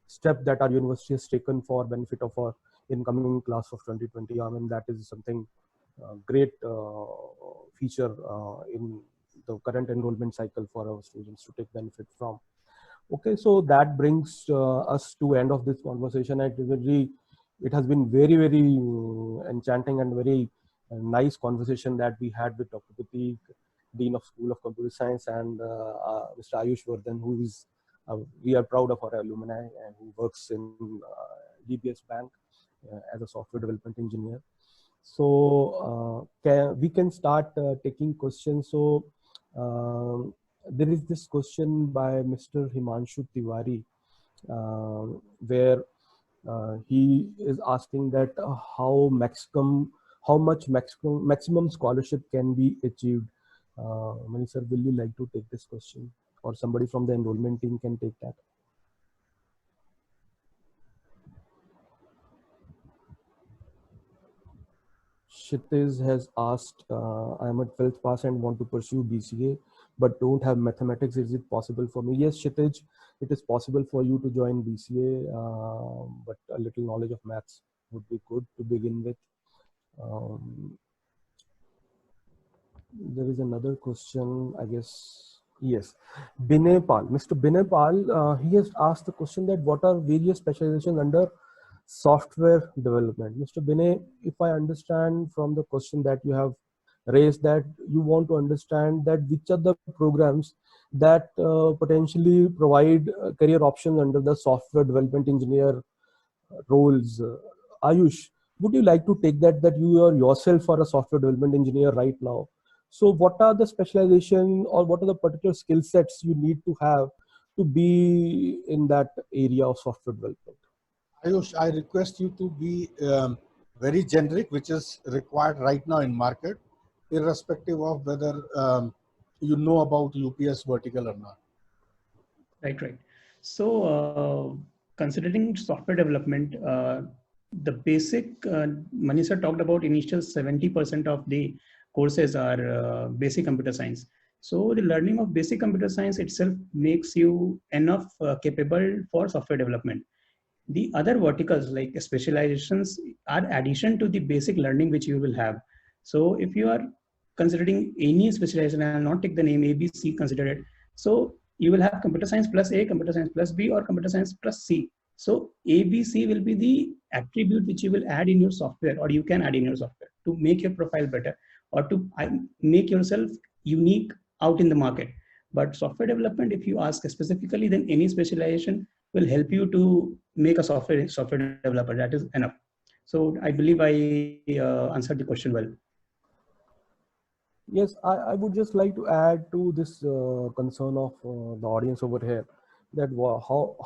step that our university has taken for benefit of our incoming class of 2020. I mean, that is something great feature in the current enrollment cycle for our students to take benefit from. Okay, so that brings us to end of this conversation. It has been very, very enchanting and very nice conversation that we had with Dr. Prateek, Dean of School of Computer Science, and Mr. Ayush Vardhan, who is We are proud of our alumni and who works in DBS Bank as a software development engineer. So we can start taking questions. So there is this question by Mr. Himanshu Tiwari, where he is asking that how much maximum scholarship can be achieved. Mani sir, will you like to take this question, or somebody from the enrollment team can take that? Kshitiz has asked, I am a 12th pass and want to pursue BCA, but don't have mathematics. Is it possible for me? Yes, Kshitiz, it is possible for you to join BCA, but a little knowledge of maths would be good to begin with. There is another question, I guess. Yes, Binay Pal. Mr. Binay Pal, he has asked the question that what are various specializations under software development? Mr. Binay, if I understand from the question that you have raised, that you want to understand that which are the programs that potentially provide career options under the software development engineer roles. Ayush, would you like to take that you are yourself are a software development engineer right now? So what are the specialization or what are the particular skill sets you need to have to be in that area of software development? Ayush, I request you to be very generic, which is required right now in market, irrespective of whether you know about UPS vertical or not. Right. So considering software development, the basic, Manisha talked about initial 70% of the courses are basic computer science. So the learning of basic computer science itself makes you enough capable for software development. The other verticals like specializations are addition to the basic learning which you will have. So if you are considering any specialization, I will not take the name ABC, consider it. So you will have computer science plus A, computer science plus B, or computer science plus C. So ABC will be the attribute which you will add in your software, or you can add in your software to make your profile better or to make yourself unique out in the market. But software development, if you ask specifically, then any specialization will help you to make a software developer. That is enough. So I believe I answered the question well. Yes, I would just like to add to this concern of the audience over here, that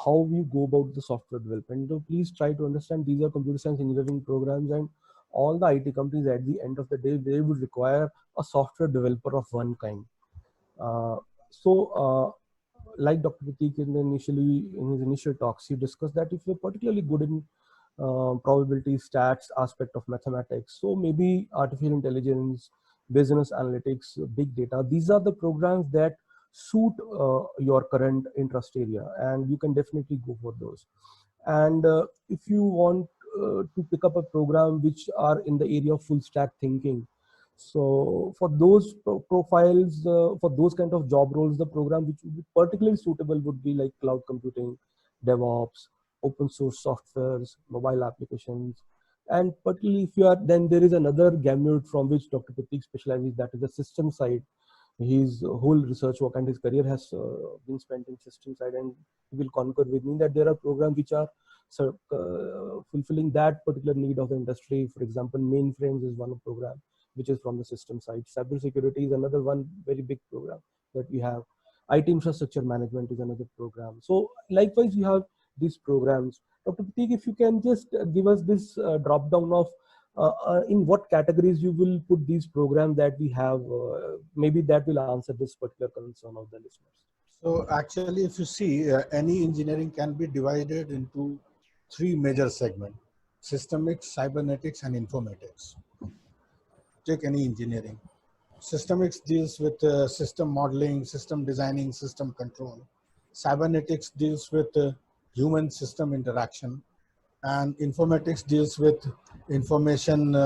how we go about the software development. So please try to understand these are computer science engineering programs, and all the IT companies at the end of the day, they would require a software developer of one kind. Like Dr. Prateek in his initial talks, he discussed that if you're particularly good in probability, stats, aspect of mathematics, so maybe artificial intelligence, business analytics, big data, these are the programs that suit your current interest area, and you can definitely go for those. And if you want to pick up a program which are in the area of full stack thinking, so for those profiles, for those kind of job roles, the program which would be particularly suitable would be like cloud computing, DevOps, open source softwares, mobile applications. And particularly if you are, then there is another gamut from which Dr. Prateek specializes, that is the system side. His whole research work and his career has been spent in system side, and he will concur with me that there are programs which are fulfilling that particular need of the industry. For example, mainframes is one program which is from the system side. Cybersecurity is another one very big program that we have. IT infrastructure management is another program. So likewise, you have these programs. Dr. Prateek, if you can just give us this drop down of in what categories you will put these programs that we have, maybe that will answer this particular concern of the listeners. So actually, if you see, any engineering can be divided into three major segments: systemics, cybernetics, and informatics. Take any engineering. Systemics deals with system modeling, system designing, system control. Cybernetics deals with human system interaction, and informatics deals with information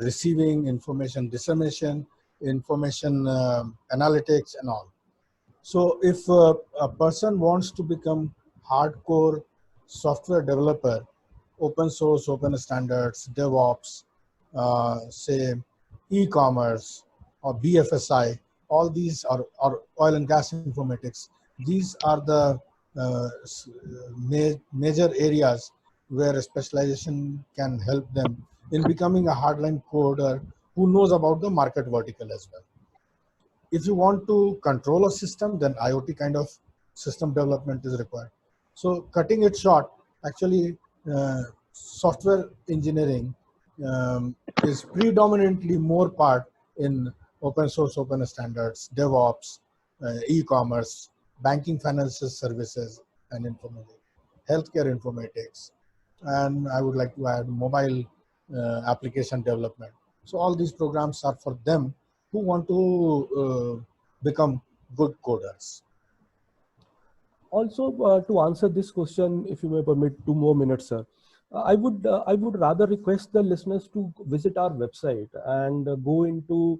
receiving, information dissemination, information analytics, and all. So if a person wants to become hardcore software developer, open source, open standards, DevOps, say e-commerce or BFSI, all these are oil and gas informatics. these are the major areas where a specialization can help them in becoming a hardline coder who knows about the market vertical as well. If you want to control a system, then IoT kind of system development is required. So cutting it short, actually software engineering is predominantly more part in open source, open standards, DevOps, e-commerce, banking, financial services, and informatics, healthcare informatics, and I would like to add mobile application development. So all these programs are for them who want to become good coders. Also, to answer this question, if you may permit 2 more minutes, sir, I would rather request the listeners to visit our website and go into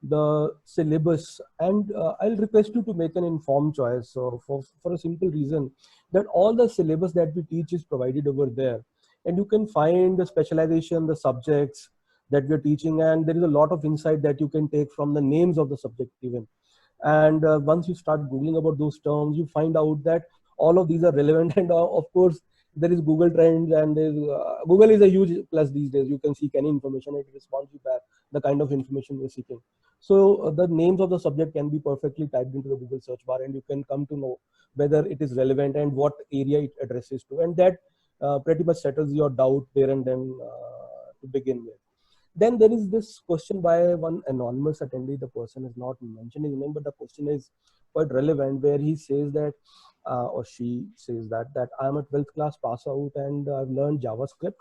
the syllabus, and I'll request you to make an informed choice. So for a simple reason that all the syllabus that we teach is provided over there, and you can find the specialization, the subjects that we're teaching, and there is a lot of insight that you can take from the names of the subject even. And once you start googling about those terms, you find out that all of these are relevant. And of course there is Google Trends, and Google is a huge plus these days. You can seek any information, it responds you back the kind of information you're seeking. So the names of the subject can be perfectly typed into the Google search bar, and you can come to know whether it is relevant and what area it addresses to, and that pretty much settles your doubt there and then to begin with. Then there is this question by one anonymous attendee. The person is not mentioning his name, but the question is quite relevant, where he says that, or she says that I am a 12th class pass out and I've learned JavaScript,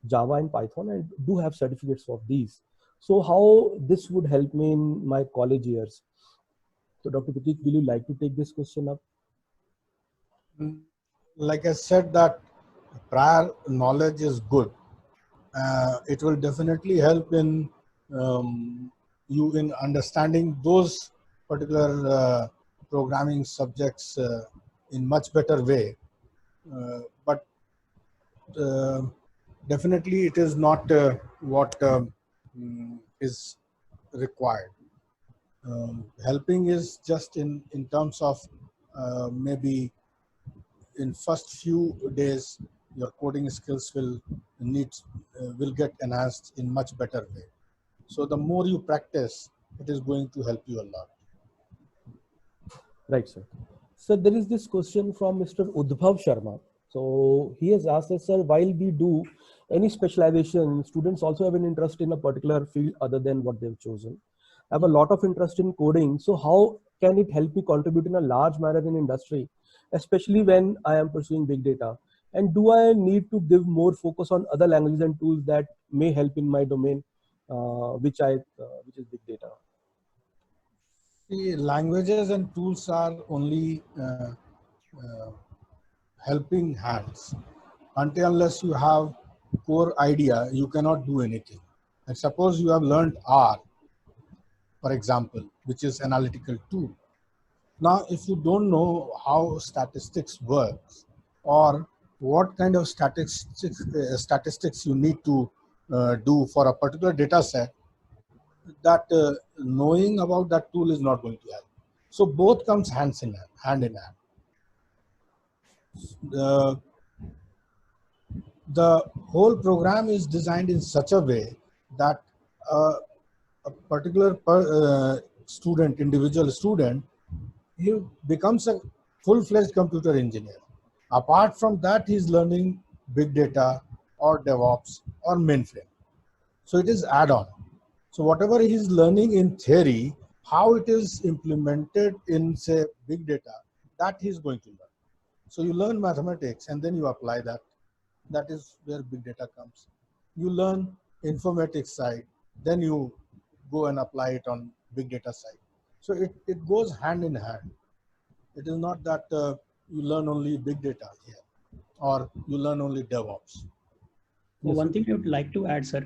Java and Python, and do have certificates of these. So how this would help me in my college years? So Dr. Pratik, will you like to take this question up? Like I said, that prior knowledge is good. It will definitely help in you in understanding those particular programming subjects in much better way. But definitely it is not what is required. Helping is just in terms of maybe in first few days your coding skills will get enhanced in much better way. So the more you practice, it is going to help you a lot. Right, sir. So there is this question from Mr. Udbhav Sharma. So he has asked us, sir, while we do any specialization, students also have an interest in a particular field other than what they've chosen. I have a lot of interest in coding. So how can it help me contribute in a large manner in industry, especially when I am pursuing big data? And do I need to give more focus on other languages and tools that may help in my domain, which is big data? See, languages and tools are only helping hands. Until unless you have core idea, you cannot do anything. And suppose you have learned R, for example, which is analytical tool. Now, if you don't know how statistics works or what kind of statistics you need to do for a particular data set, that knowing about that tool is not going to help. So both comes hand in hand. The whole program is designed in such a way that a particular individual student, he becomes a full-fledged computer engineer. Apart from that, he's learning big data or DevOps or mainframe. So it is add-on. So whatever he's learning in theory, how it is implemented in, say, big data, that he's going to learn. So you learn mathematics and then you apply that. That is where big data comes. You learn informatics side, then you go and apply it on big data side. So it goes hand in hand. It is not that you learn only big data here or you learn only DevOps. Well, one thing I would like to add, sir,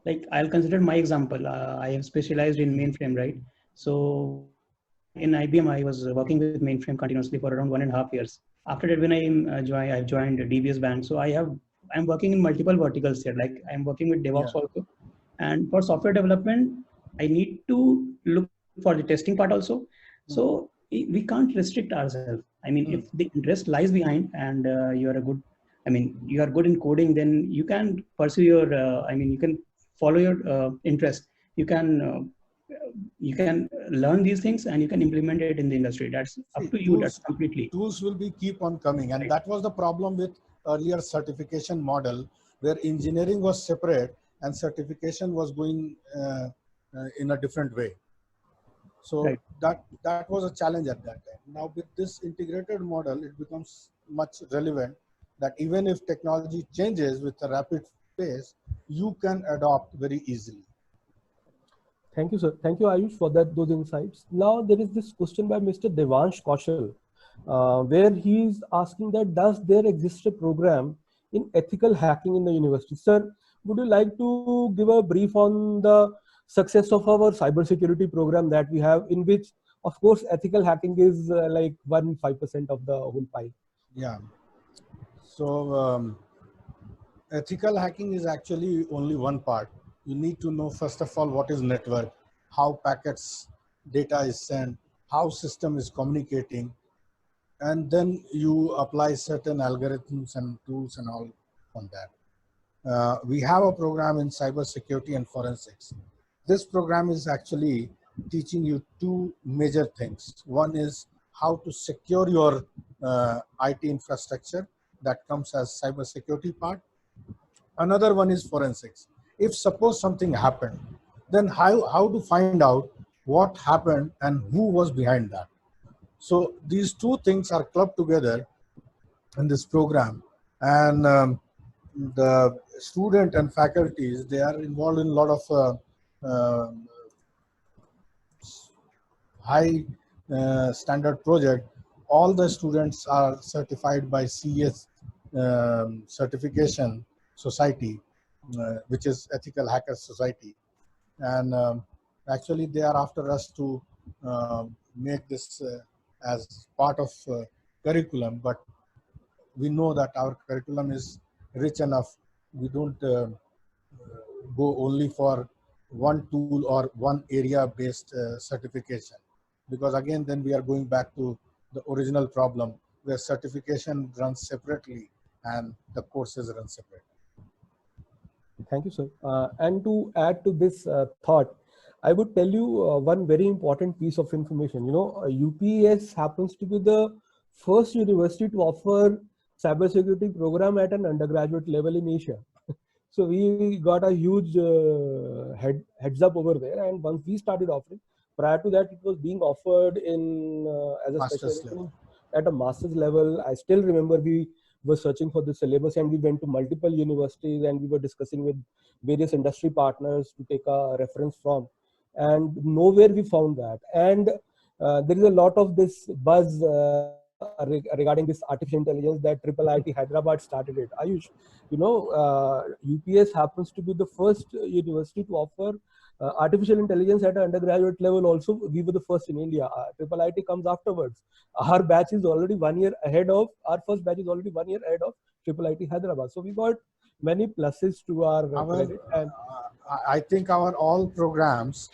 like I'll consider my example. I have specialized in mainframe, right? So in IBM, I was working with mainframe continuously for around 1.5 years. After that, when I joined DBS Bank, so I'm working in multiple verticals here. Like I'm working with DevOps also, and for software development, I need to look for the testing part also. So we can't restrict ourselves. I mean, if the interest lies behind and you are a good, I mean, you are good in coding, then you can pursue your, I mean, you can follow your interest. You can learn these things and you can implement it in the industry. That's up See, to you. That's completely tools will be keep on coming, and right. that was the problem with earlier certification model, where engineering was separate and certification was going in a different way. So Right. that was a challenge at that time. Now with this integrated model, it becomes much relevant that even if technology changes with a rapid pace, you can adopt very easily. Thank you, sir. Thank you, Ayush, for those insights. Now there is this question by Mr. Devansh Kaushal, where he is asking that does there exist a program in ethical hacking in the university? Sir, would you like to give a brief on the success of our cybersecurity program that we have, in which, of course, ethical hacking is like 5% of the whole pie? Yeah. So ethical hacking is actually only one part. You need to know, first of all, what is network, how packets data is sent, how system is communicating, and then you apply certain algorithms and tools and all on that. We have a program in cybersecurity and forensics. This program is actually teaching you two major things. One is how to secure your IT infrastructure, that comes as cybersecurity part. Another one is forensics. If suppose something happened, then how to find out what happened and who was behind that. So these two things are clubbed together in this program, and the student and faculties, they are involved in a lot of high standard project. All the students are certified by CES certification society, which is Ethical Hackers Society, and actually they are after us to make this as part of curriculum, but we know that our curriculum is rich enough. We don't go only for one tool or one area based certification, because again then we are going back to the original problem where certification runs separately and the courses run separate. Thank you, sir. And to add to this thought, I would tell you one very important piece of information. You know, UPS happens to be the first university to offer cybersecurity program at an undergraduate level in Asia. So we got a huge heads up over there. And once we started offering, prior to that, it was being offered in as a Master's specialization at a master's level. I still remember we were searching for the syllabus and we went to multiple universities and we were discussing with various industry partners to take a reference from, and nowhere we found that. And there is a lot of this buzz regarding this artificial intelligence that IIIT Hyderabad started it. Ayush, you know, UPS happens to be the first university to offer artificial intelligence at an undergraduate level. Also, we were the first in India. IIIT comes afterwards. Our batch is already 1 year ahead of, our first batch is already 1 year ahead of IIIT Hyderabad. So we got many pluses to our credit. And I think our all programs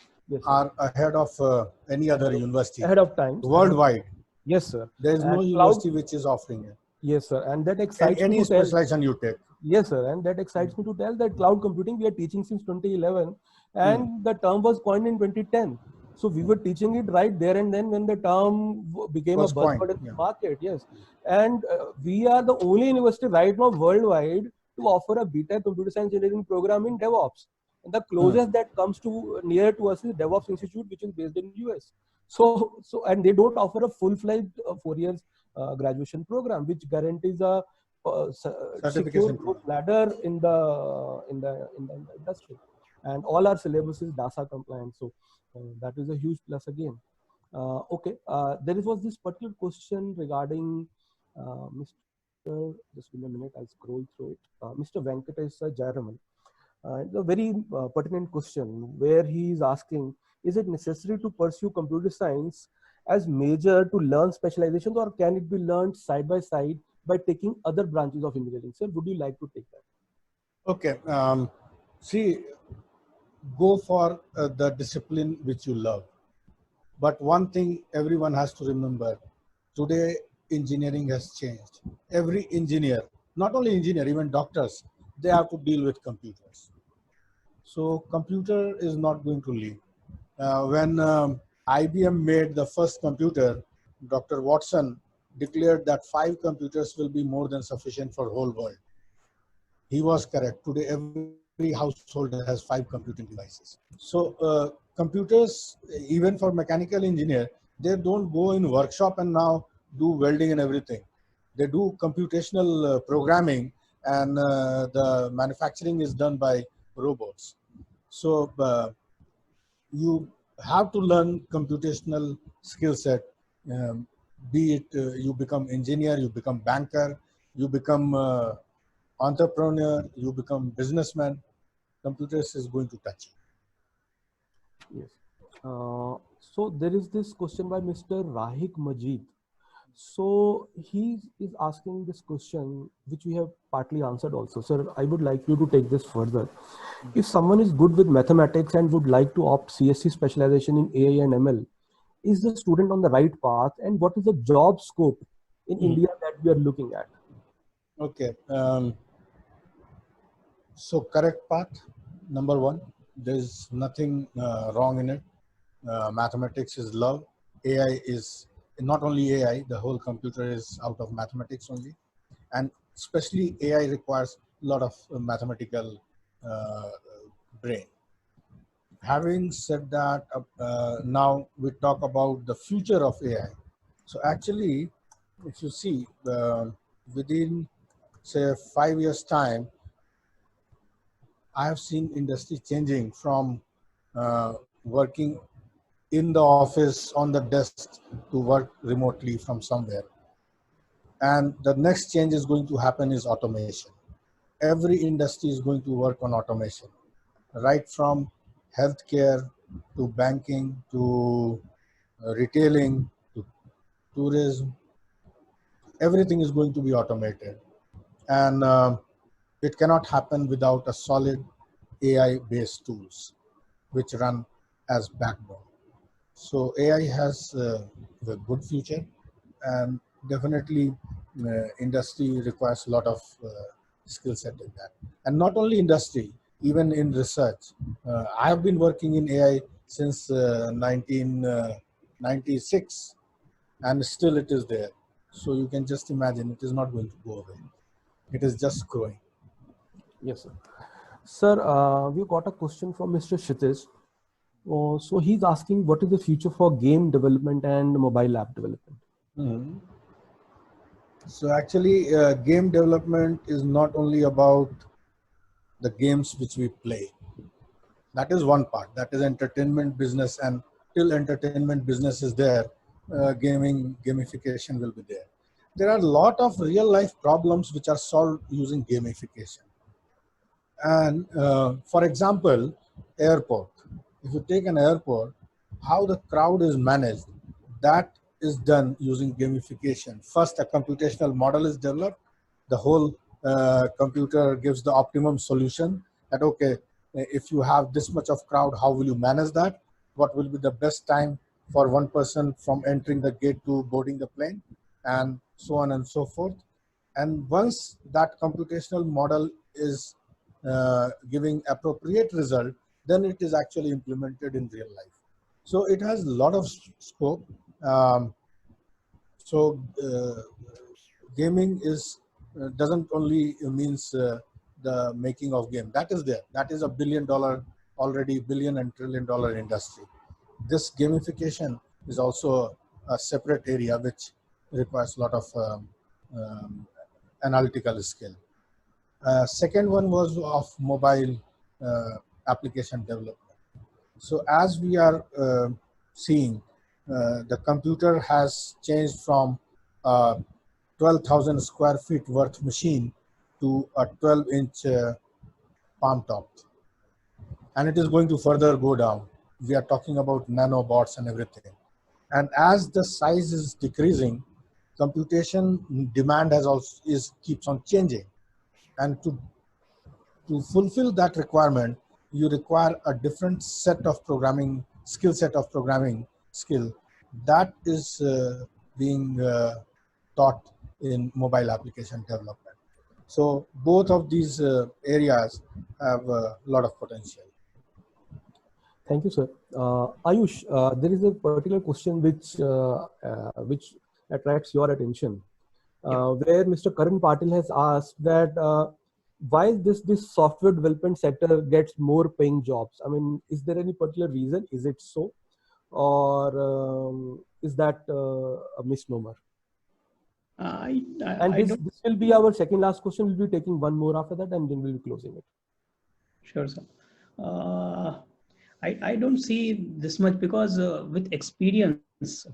are ahead of any other university. Ahead of time. Worldwide. Yes, sir. There is no university which is offering it. Yes, sir. And that excites me any to specialization you take. Yes, sir. And that excites me to tell that cloud computing we are teaching since 2011, and the term was coined in 2010. So we were teaching it right there and then when the term became a buzzword in the market. Yes. And we are the only university right now worldwide to offer a BTech computer science engineering program in DevOps. And the closest that comes to near to us is DevOps Institute, which is based in US. So and they don't offer a full-fledged 4 years graduation program, which guarantees a secure growth ladder in the industry. And all our syllabus is DASA compliant. So that is a huge plus again. Okay, there was this particular question regarding Mr. Just give me a minute, I'll scroll through it. Mr. Venkatesh Jayaraman. It's a very pertinent question where he is asking, is it necessary to pursue computer science as major to learn specializations, or can it be learned side by side by taking other branches of engineering? Sir, would you like to take that? Okay. See, go for the discipline which you love. But one thing everyone has to remember, today engineering has changed. Every engineer, not only engineer, even doctors, they have to deal with computers. So computer is not going to leave. When IBM made the first computer, Dr. Watson declared that 5 computers will be more than sufficient for whole world. He was correct. Today, every household has 5 computing devices. So computers, even for mechanical engineer, they don't go in workshop and now do welding and everything. They do computational programming, and the manufacturing is done by robots. So you have to learn computational skill set. Um, be it you become engineer, you become banker, you become entrepreneur, you become businessman, computers is going to touch you. Yes. So there is this question by Mr. Rahik Majid. So he is asking this question, which we have partly answered also. Sir, I would like you to take this further. If someone is good with mathematics and would like to opt CSC specialization in AI and ML, is the student on the right path? And what is the job scope in India that we are looking at? Okay. So correct path, number one, there's nothing wrong in it. Mathematics is love. AI is not only AI, the whole computer is out of mathematics only. And especially AI requires a lot of mathematical uh, brain. Having said that, now we talk about the future of AI. So actually, if you see, within say 5 years time, I have seen industry changing from working in the office on the desk to work remotely from somewhere. And the next change is going to happen is automation. Every industry is going to work on automation, right from healthcare to banking to retailing to tourism. Everything is going to be automated. And it cannot happen without a solid AI-based tools which run as backbone. So AI has a good future, and definitely industry requires a lot of skill set in that. And not only industry, even in research. I have been working in AI since 1996, and still it is there. So you can just imagine it is not going to go away. It is just growing. Yes, sir. Sir, we got a question from Mr. Kshitij. So he's asking, what is the future for game development and mobile app development? Mhm. So actually, game development is not only about the games which we play. That is one part. That is entertainment business, and till entertainment business is there, gamification will be there. There are a lot of real life problems which are solved using gamification. And for example, airport. If you take an airport, how the crowd is managed, that is done using gamification. First, a computational model is developed. The whole computer gives the optimum solution that, okay, if you have this much of crowd, how will you manage that? What will be the best time for one person from entering the gate to boarding the plane, and so on and so forth. And once that computational model is giving appropriate result, then it is actually implemented in real life. So it has a lot of scope. Um, so gaming is doesn't only means the making of game. That is there. That is $1 billion already, billion and $1 trillion industry. This gamification is also a separate area which requires a lot of um, analytical skill. Second one was of mobile uh, application development. So as we are seeing, the computer has changed from 12,000 square feet worth machine to a 12-inch palm top. And it is going to further go down. We are talking about nanobots and everything. And as the size is decreasing, computation demand has also keeps on changing. And to fulfill that requirement, you require a different set of programming, skill set of programming, skill that is being taught in mobile application development. So both of these areas have a lot of potential. Thank you, sir. Ayush, there is a particular question which attracts your attention, where Mr. Karan Patil has asked that why this software development sector gets more paying jobs. I mean, is there any particular reason? Is it so, or is that a misnomer? And I don't. this will be our second last question. We'll be taking one more after that, and then we'll be closing it. Sure, sir. I don't see this much because with experience,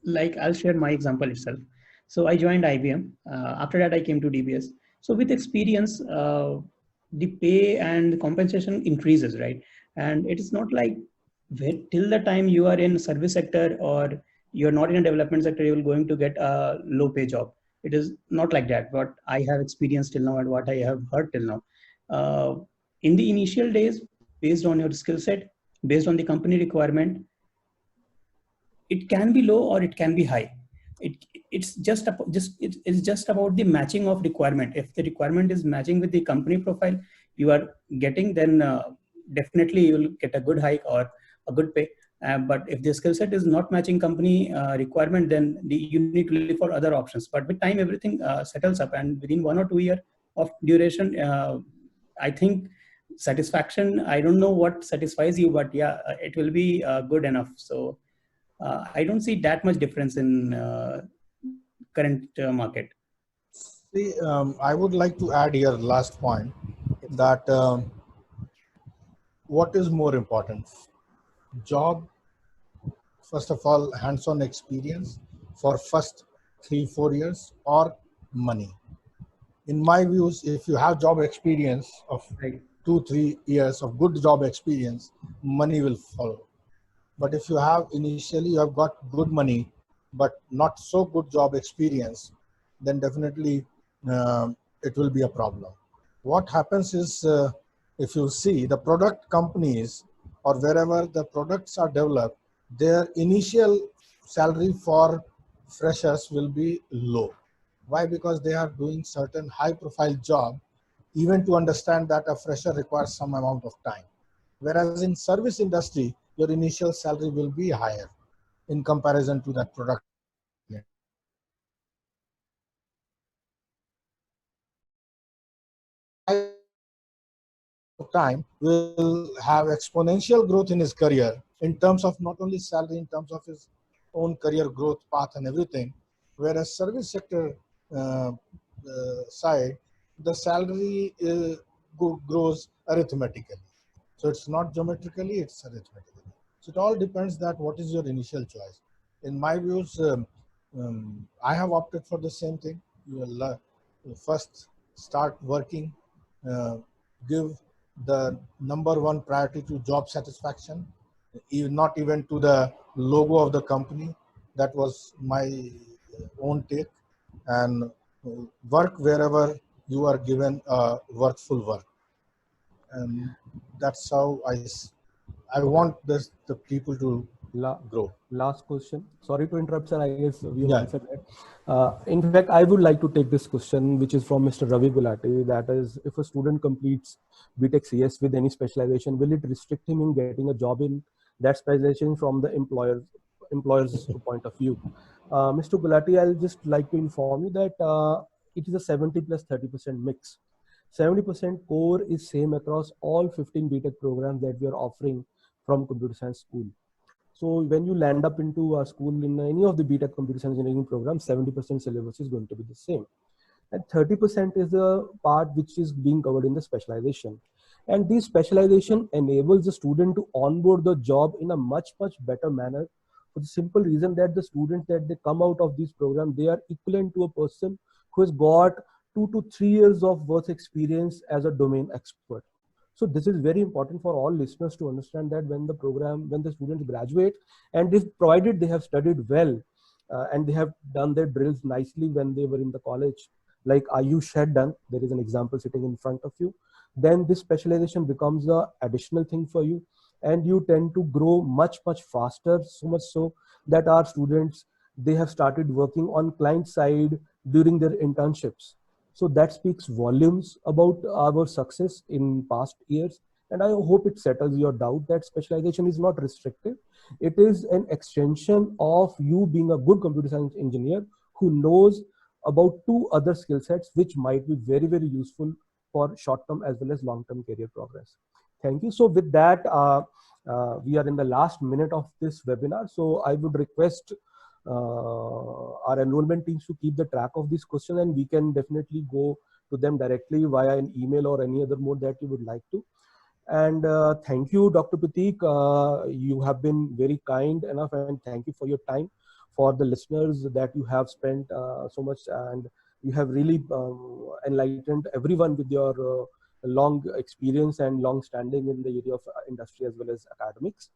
like I'll share my example itself. So I joined IBM. After that, I came to DBS. So with experience, the pay and compensation increases, right? And it is not like till the time you are in service sector or you're not in a development sector, you're going to get a low pay job. It is not like that. What I have experienced till now and what I have heard till now. In the initial days, based on your skill set, based on the company requirement, it can be low or it can be high. It's just about the matching of requirement. If the requirement is matching with the company profile you are getting, then definitely you will get a good hike or a good pay. But if the skill set is not matching company requirement, then you need to look for other options. But with time, everything settles up, and within 1 or 2 years of duration, I think satisfaction, I don't know what satisfies you, but yeah, it will be good enough. So I don't see that much difference in current market. See, I would like to add here last point that what is more important? Job, first of all, hands-on experience for first 3-4 years, or money. In my views, if you have job experience of 2-3 years of good job experience, money will follow. But if you have initially you have got good money, but not so good job experience, then definitely it will be a problem. What happens is, if you see the product companies or wherever the products are developed, their initial salary for freshers will be low. Why? Because they are doing certain high profile job, even to understand that a fresher requires some amount of time. Whereas in service industry, your initial salary will be higher in comparison to that product. Time will have exponential growth in his career in terms of not only salary, in terms of his own career growth path and everything. Whereas service sector side, the salary grows arithmetically. So it's not geometrically, it's arithmetically. So it all depends that what is your initial choice. In my views, I have opted for the same thing. You will first start working, give the number one priority to job satisfaction, not even to the logo of the company. That was my own take. And work wherever you are given worthful work. And that's how I want the people to grow. Last question. Sorry to interrupt, sir. I guess we have answered that. In fact, I would like to take this question, which is from Mr. Ravi Gulati. That is, if a student completes BTech CS with any specialization, will it restrict him in getting a job in that specialization from the employer's point of view? Mr. Gulati, I'll just like to inform you that it is a 70 plus 30% mix. 70% core is same across all 15 BTech programs that we are offering from computer science school. So when you land up into a school in any of the BTech computer science engineering programs, 70% syllabus is going to be the same. And 30% is the part which is being covered in the specialization. And this specialization enables the student to onboard the job in a much, much better manner, for the simple reason that the students that they come out of this program, they are equivalent to a person who has got 2 to 3 years of work experience as a domain expert. So this is very important for all listeners to understand that when the students graduate, and if provided they have studied well and they have done their drills nicely when they were in the college, like Ayush had done, there is an example sitting in front of you, then this specialization becomes a additional thing for you. and you tend to grow much faster, so much so that our students, they have started working on client side during their internships. So that speaks volumes about our success in past years. And I hope it settles your doubt that specialization is not restrictive. It is an extension of you being a good computer science engineer who knows about two other skill sets which might be very useful for short-term as well as long-term career progress. Thank you. So with that, we are in the last minute of this webinar. So I would request our enrollment teams to keep the track of this question, and we can definitely go to them directly via an email or any other mode that you would like to. And thank you, Dr. Prateek. You have been very kind enough, and thank you for your time. For the listeners that you have spent so much, and you have really enlightened everyone with your long experience and long standing in the area of industry as well as academics.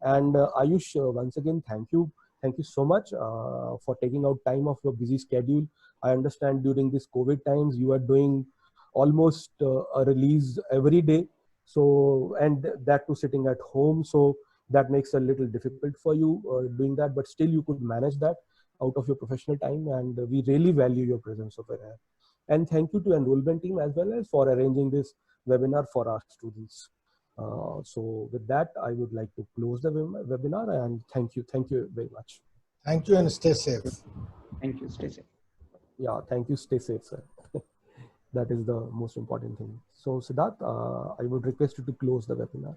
And Ayush, once again, thank you. Thank you so much for taking out time of your busy schedule. I understand during this COVID times, you are doing almost a release every day. So, and that too sitting at home. So that makes it a little difficult for you doing that, but still you could manage that out of your professional time. And we really value your presence over here. And thank you to enrollment team as well as for arranging this webinar for our students. So with that, I would like to close the webinar, and thank you very much. Thank you and stay safe. Thank you. Stay safe. Yeah, thank you. Stay safe, sir. That is the most important thing. So Siddharth, I would request you to close the webinar.